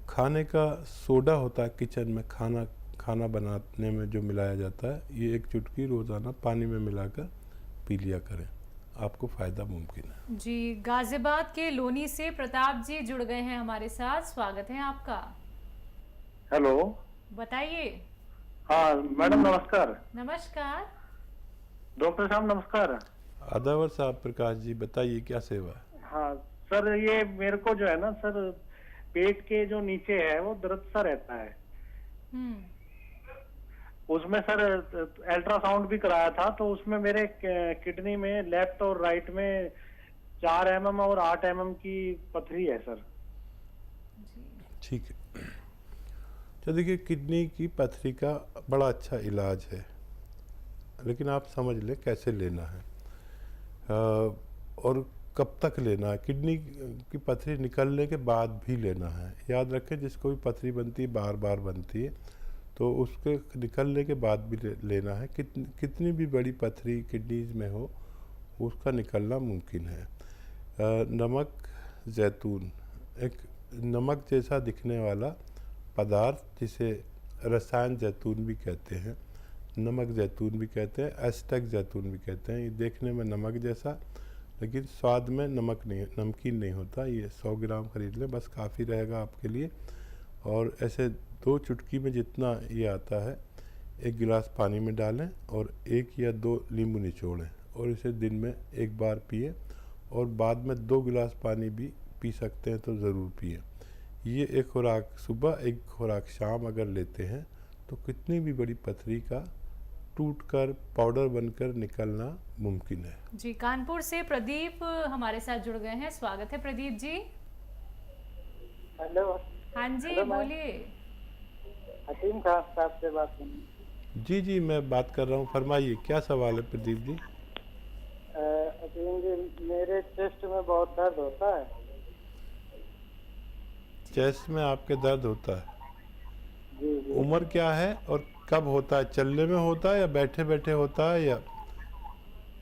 खाने का सोडा होता है किचन में, खाना बनाने में जो मिलाया जाता है, ये 1 चुटकी रोज़ाना पानी में मिलाकर पी लिया करें, आपको फ़ायदा मुमकिन है। जी, गाजियाबाद के लोनी से प्रताप जी जुड़ गए हैं हमारे साथ, स्वागत है आपका। हेलो, बताइए। हाँ मैडम, नमस्कार। नमस्कार डॉक्टर साहब, नमस्कार। आदावर साहब, प्रकाश जी, बताइए क्या सेवा है? हाँ सर, ये मेरे को जो है ना सर, पेट के जो नीचे है वो दर्द सा रहता है। उसमें सर अल्ट्रासाउंड भी कराया था, तो उसमें मेरे किडनी में लेफ्ट और राइट में 4 mm और 8 mm की पथरी है सर। ठीक है, तो देखिए, किडनी की पथरी का बड़ा अच्छा इलाज है, लेकिन आप समझ लें कैसे लेना है और कब तक लेना है। किडनी की पथरी निकलने के बाद भी लेना है। याद रखें, जिसको भी पथरी बनती है, बार बार बनती है, तो उसके निकलने के बाद भी लेना है। कितनी भी बड़ी पथरी किडनीज में हो, उसका निकलना मुमकिन है। नमक जैतून, एक नमक जैसा दिखने वाला पदार्थ जिसे रसायन जैतून भी कहते हैं, नमक जैतून भी कहते हैं, एस्टेक जैतून भी कहते हैं। ये देखने में नमक जैसा, लेकिन स्वाद में नमकीन नहीं होता। ये 100 ग्राम खरीद लें, बस काफ़ी रहेगा आपके लिए। और ऐसे 2 चुटकी में जितना ये आता है, 1 गिलास पानी में डालें और 1 या 2 नींबू निचोड़ें और इसे दिन में 1 बार पिए, और बाद में 2 गिलास पानी भी पी सकते हैं तो ज़रूर पिए। ये एक खुराक सुबह, एक खुराक शाम अगर लेते हैं तो कितनी भी बड़ी पथरी का टूटकर पाउडर बनकर निकलना मुमकिन है। जी, कानपुर से प्रदीप हमारे साथ जुड़ गए हैं, स्वागत है प्रदीप जी। हेलो। हाँ जी, बोलिए। हकीम खान साहब से बात करनी। जी जी, मैं बात कर रहा हूँ, फरमाइए क्या सवाल है प्रदीप जी? मेरे चेस्ट में बहुत दर्द होता है। चेस्ट में आपके दर्द होता है? जी जी। उम्र क्या है और कब होता है? चलने में होता है या बैठे बैठे होता है या?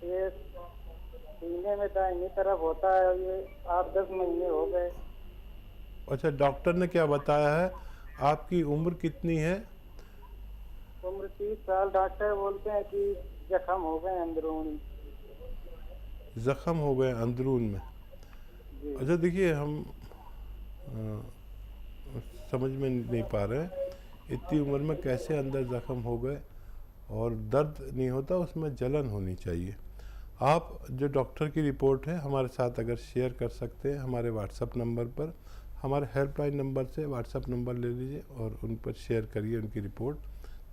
ये सीने में दाहिनी तरफ होता है, ये 8-10 महीने हो गए। अच्छा, डॉक्टर ने क्या बताया है? आपकी उम्र कितनी है? उम्र 30 साल। डॉक्टर बोलते हैं कि जख्म हो गए अंदरूनी। जख्म हो गए अंदरून में? अच्छा देखिए, हम समझ में नहीं पा रहे हैं इतनी उम्र में कैसे अंदर जख्म हो गए, और दर्द नहीं होता, उसमें जलन होनी चाहिए। आप जो डॉक्टर की रिपोर्ट है हमारे साथ अगर शेयर कर सकते हैं हमारे व्हाट्सएप नंबर पर, हमारे हेल्पलाइन नंबर से व्हाट्सएप नंबर ले लीजिए और उन पर शेयर करिए उनकी रिपोर्ट,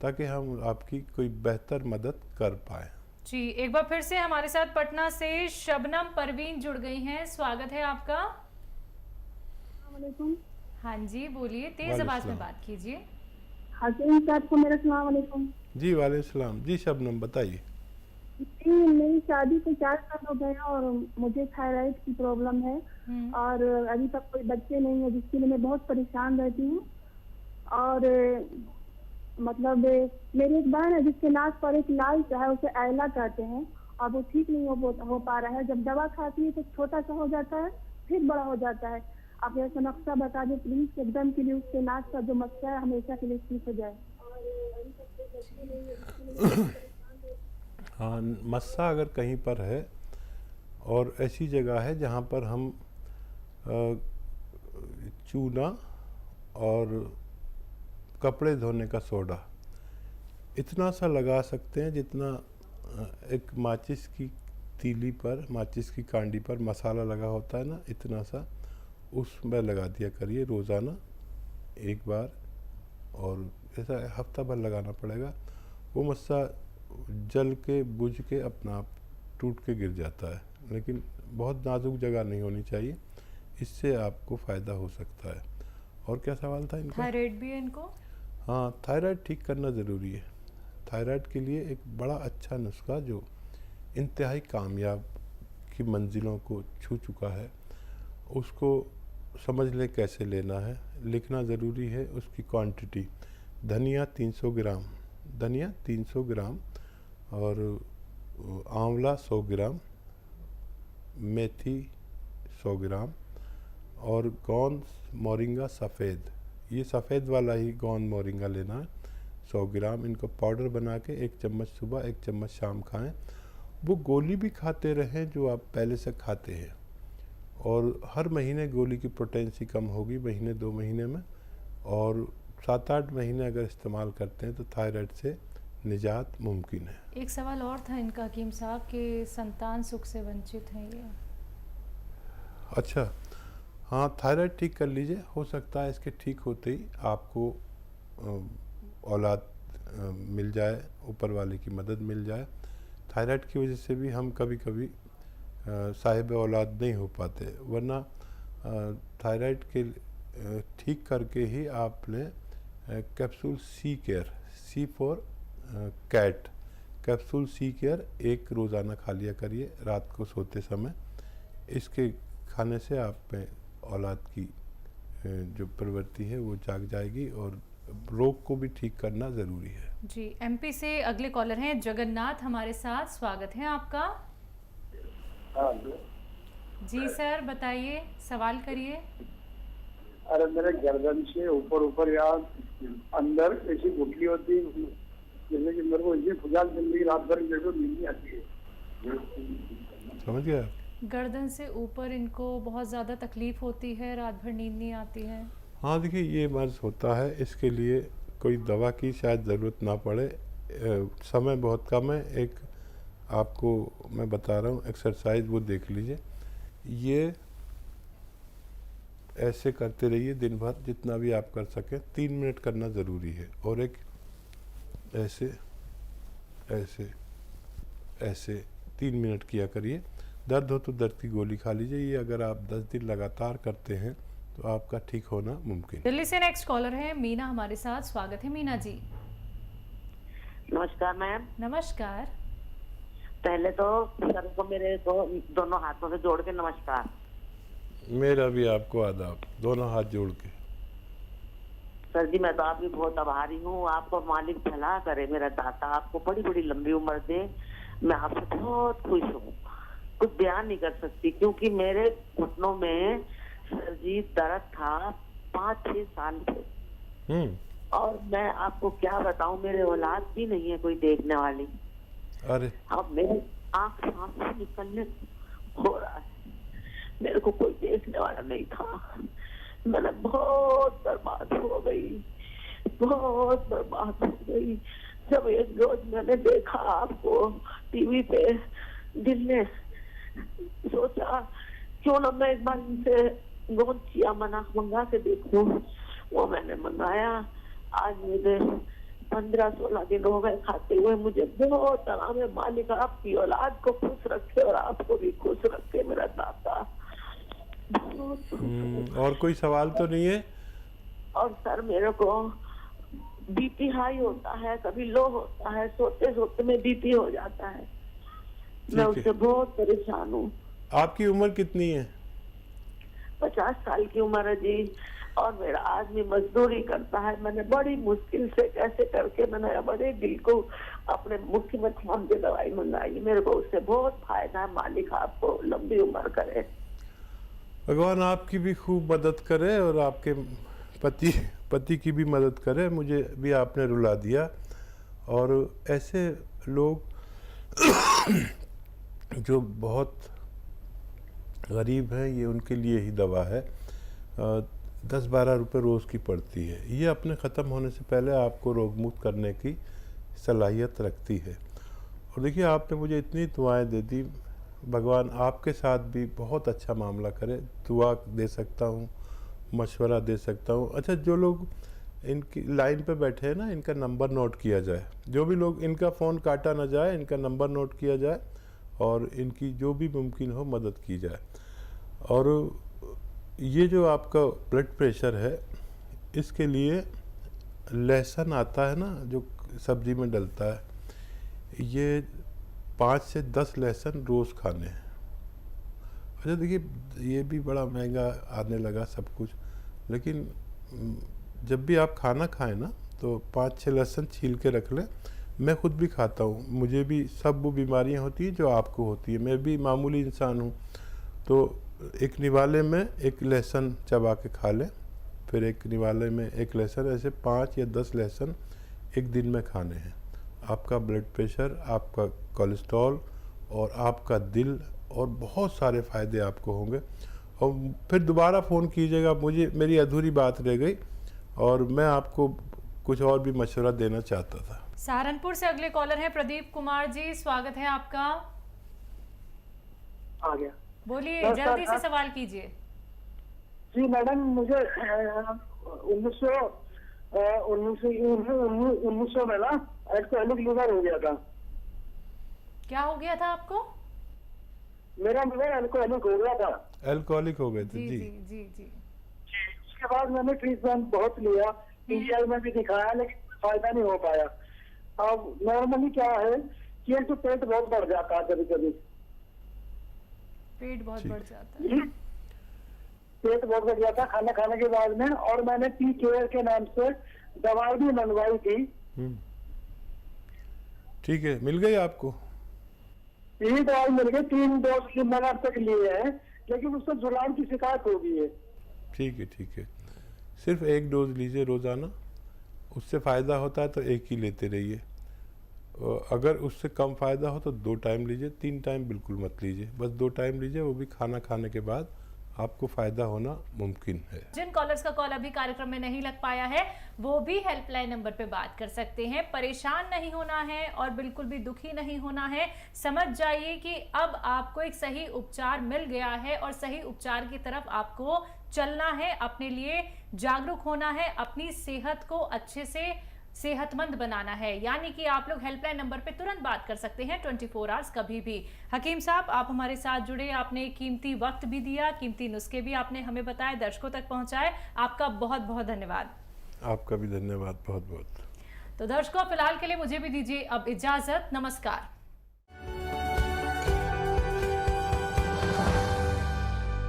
ताकि हम आपकी कोई बेहतर मदद कर पाएँ। जी, एक बार फिर से हमारे साथ पटना से शबनम परवीन जुड़ गई हैं, स्वागत है आपका। हाँ जी, बोलिए, तेज आवाज में बात कीजिए। हाँ जी, आपको मेरा सलाम वालेकुम। जी वालेकुम सलाम। जी शबनम बताइए। जी, मेरी शादी को 4 साल हो गए और मुझे थायराइड की प्रॉब्लम है और अभी तक कोई बच्चे नहीं है, जिसके लिए मैं बहुत परेशान रहती हूँ। और मतलब मेरी एक बहन है जिसके नाक पर एक लाल सा है, उसे आयला कहते हैं, और वो ठीक नहीं हो पा रहा है। जब दवा खाती है तो छोटा सा हो जाता है, फिर बड़ा हो जाता है। आप ऐसा नक्शा बता दें प्लीज, एकदम के लिए उसके नाक का जो मस्सा है हमेशा के लिए ठीक हो जाए। हाँ, मस्सा अगर कहीं पर है और ऐसी जगह है जहाँ पर हम चूना और कपड़े धोने का सोडा इतना सा लगा सकते हैं जितना एक माचिस की तीली पर, माचिस की कांडी पर मसाला लगा होता है ना, इतना सा उसमें लगा दिया करिए रोज़ाना एक बार, और ऐसा हफ्ता भर लगाना पड़ेगा। वो मस्सा जल के बुझ के अपना आप टूट के गिर जाता है, लेकिन बहुत नाजुक जगह नहीं होनी चाहिए, इससे आपको फ़ायदा हो सकता है। और क्या सवाल था इनका? थायराइड भी है इनको? हाँ, थायराइड ठीक करना ज़रूरी है। थायराइड के लिए एक बड़ा अच्छा नुस्खा जो इंतहाई कामयाब की मंजिलों को छू चुका है, उसको समझ लें कैसे लेना है। लिखना ज़रूरी है। उसकी क्वांटिटी: धनिया 300 ग्राम, धनिया 300 ग्राम, और आंवला 100 ग्राम, मेथी 100 ग्राम, और गोंद मोरिंगा सफ़ेद, ये सफ़ेद वाला ही गोंद मोरिंगा लेना है 100 ग्राम। इनको पाउडर बना के 1 चम्मच सुबह 1 चम्मच शाम खाएं। वो गोली भी खाते रहें जो आप पहले से खाते हैं, और हर महीने गोली की पोटेंसी कम होगी, महीने 2 महीने में, और 7-8 महीने अगर इस्तेमाल करते हैं तो थायराइड से निजात मुमकिन है। एक सवाल और था इनका हकीम साहब कि संतान सुख से वंचित हैं ये। अच्छा, हाँ, थायराइड ठीक कर लीजिए। हो सकता है इसके ठीक होते ही आपको औलाद मिल जाए, ऊपर वाले की मदद मिल जाए। थायराइड की वजह से भी हम कभी कभी साहिब औलाद नहीं हो पाते, वरना थायराइड के ठीक करके ही आपने capsule C care, C for cat, capsule C care 1 रोज़ाना खा लिया करिए रात को सोते समय। इसके खाने से आप में औलाद की जो प्रवृत्ति है वो जाग जाएगी, और रोग को भी ठीक करना ज़रूरी है। जी, एमपी से अगले कॉलर हैं जगन्नाथ हमारे साथ, स्वागत है आपका। जी सर, बताइए, सवाल करिए। अरे मेरे गर्दन से ऊपर या अंदर ऐसी गुठली होती है, जैसे कि मेरे को इतनी खुजाल जिंदगी रात भर मेरे को नींद नहीं आती है। समझ गया? गर्दन से ऊपर इनको बहुत ज़्यादा तकलीफ होती है, रात भर नींद नहीं आती है। हाँ देखिए, ये मर्ज़ होता है, इसके लिए कोई दवा की शायद ज़रूरत ना पड़े, समय बहुत कम है। एक आपको मैं बता रहा हूँ एक्सरसाइज, वो देख लीजिए। ये ऐसे करते रहिए दिन भर, जितना भी आप कर सकें। 3 मिनट करना ज़रूरी है, और एक ऐसे ऐसे ऐसे 3 मिनट किया करिए। दर्द हो तो दर्द की गोली खा लीजिए। ये अगर आप 10 दिन लगातार करते हैं तो आपका ठीक होना मुमकिन है। दिल्ली से नेक्स्ट कॉलर है मीना हमारे साथ, स्वागत है मीना जी। नमस्कार मैम। नमस्कार। पहले तो सर को मेरे को दोनों हाथों से जोड़ के नमस्कार। मेरा भी आपको आदाब, दोनों हाथ जोड़ के। सर जी मैं तो आपकी बहुत आभारी हूँ। आपको मालिक भला करे, मेरा दाता आपको बड़ी बड़ी लंबी उम्र दे। मैं आपसे बहुत खुश हूँ, कुछ बयान नहीं कर सकती, क्योंकि मेरे घुटनों में सर जी दर्द था 5-6 साल से। और मैं आपको क्या बताऊं, मेरे औलाद भी नहीं है कोई देखने वाली। अरे अब मेरी आंख से आंसू निकलने हो रहा है, मेरे को कोई देखने वाला नहीं था। मैंने बहुत बर्बाद हो गई, बहुत बर्बाद हो गई। जब एक रोज मैंने देखा आपको टीवी पे, दिल ने सोचा क्यों ना मैं एक बार इनसे गोंद चिया मंगा के देखूं। वो मैंने मंगाया। आज मुझे 15-16 दिन हो गए खाते हुए। मुझे बहुत आराम है। मालिक आपकी औलाद को खुश रखे और आपको भी खुश रखे, मेरा दाता। और कोई सवाल तो नहीं है? और सर मेरे को बीपी हाई होता है, कभी लो होता है, सोते सोते में बीपी हो जाता है। मैं उससे बहुत परेशान हूँ। आपकी उम्र कितनी है? 50 साल की उम्र है जी। और मेरा आदमी मजदूरी करता है। मैंने बड़ी मुश्किल से कैसे करके मैंने बड़े दिल को अपने मुट्ठी में थाम के दवाई मंगाई। मेरे को उससे बहुत फायदा है। मालिक आपको लंबी उम्र करे, भगवान आपकी भी खूब मदद करे और आपके पति की भी मदद करे। मुझे भी आपने रुला दिया। और ऐसे लोग जो बहुत गरीब हैं, ये उनके लिए ही दवा है। 10-12 रुपये रोज़ की पड़ती है। ये अपने ख़त्म होने से पहले आपको रोग मुक्त करने की सलाहियत रखती है। और देखिए आपने मुझे इतनी दुआएं दे दी, भगवान आपके साथ भी बहुत अच्छा मामला करे। दुआ दे सकता हूँ, मशवरा दे सकता हूँ। अच्छा, जो लोग इनकी लाइन पे बैठे हैं ना, इनका नंबर नोट किया जाए। जो भी लोग, इनका फ़ोन काटा ना जाए, इनका नंबर नोट किया जाए और इनकी जो भी मुमकिन हो मदद की जाए। और ये जो आपका ब्लड प्रेशर है, इसके लिए लहसुन आता है ना, जो सब्जी में डलता है, ये 5 से 10 लहसुन रोज़ खाने हैं। अच्छा देखिए, ये भी बड़ा महंगा आने लगा सब कुछ, लेकिन जब भी आप खाना खाएं ना, तो 5-6 लहसुन छील के रख लें। मैं खुद भी खाता हूँ, मुझे भी सब वो बीमारियाँ होती हैं जो आपको होती है। मैं भी मामूली इंसान हूँ। तो एक निवाले में एक लहसुन चबा के खा लें, फिर एक निवाले में एक लहसुन, ऐसे 5 या 10 लहसुन एक दिन में खाने हैं। आपका ब्लड प्रेशर, आपका कोलेस्ट्रॉल और आपका दिल और बहुत सारे फ़ायदे आपको होंगे। और फिर दोबारा फ़ोन कीजिएगा, मुझे मेरी अधूरी बात रह गई और मैं आपको कुछ और भी मशवरा देना चाहता था। सहारनपुर से अगले कॉलर हैं प्रदीप कुमार जी, स्वागत है आपका। आ गया, बोलिए, जल्दी से सवाल कीजिए। जी मैडम, मुझे 1900 में ना एल्कोहलिक लीवर हो गया था। क्या हो गया था आपको? मेरा लीवर एल्कोहलिक हो गया था। एल्कोहलिक हो गए थे? जी जी जी जी। उसके बाद मैंने ट्रीटमेंट बहुत लिया, पीजीआई में भी दिखाया, लेकिन फायदा नहीं हो पाया। अब नॉर्मली क्या है कि एक तो पेट बहुत बढ़ जाता है, कभी कभी पेट बहुत बढ़ जाता है। पेट बहुत बढ़ जाता है खाना खाने के बाद में। और मैंने पी केयर के नाम से दवाई भी मंगवाई थी। ठीक है, मिल गई आपको? यही दवाई मिल गई, 3 डोज मैंने अब तक लिए हैं, लेकिन उससे जुलाब की शिकायत हो गई है। ठीक है, ठीक है। सिर्फ 1 डोज लीजिए रोज़ाना, उससे फ़ायदा होता है तो 1 ही लेते रहिए। अगर उससे कम फ़ायदा हो तो 2 टाइम लीजिए, 3 टाइम बिल्कुल मत लीजिए, बस 2 टाइम लीजिए, वो भी खाना खाने के बाद। आपको फ़ायदा होना मुमकिन है। जिन कॉलर्स का कॉल अभी कार्यक्रम में नहीं लग पाया है, वो भी हेल्पलाइन नंबर पे बात कर सकते हैं। परेशान नहीं होना है और बिल्कुल भी दुखी नहीं होना है। समझ जाइए कि अब आपको एक सही उपचार मिल गया है और सही उपचार की तरफ आपको चलना है। अपने लिए जागरूक होना है, अपनी सेहत को अच्छे से सेहतमंद बनाना है। यानी कि आप लोग हेल्पलाइन नंबर पे तुरंत बात कर सकते हैं 24 आवर्स कभी भी। हकीम साहब, आप हमारे साथ जुड़े, आपने कीमती वक्त भी दिया, कीमती नुस्खे भी आपने हमें बताए, दर्शकों तक पहुंचाए। आपका बहुत बहुत धन्यवाद। आपका भी धन्यवाद, बहुत बहुत। तो दर्शकों फिलहाल के लिए मुझे भी दीजिए अब इजाजत। नमस्कार।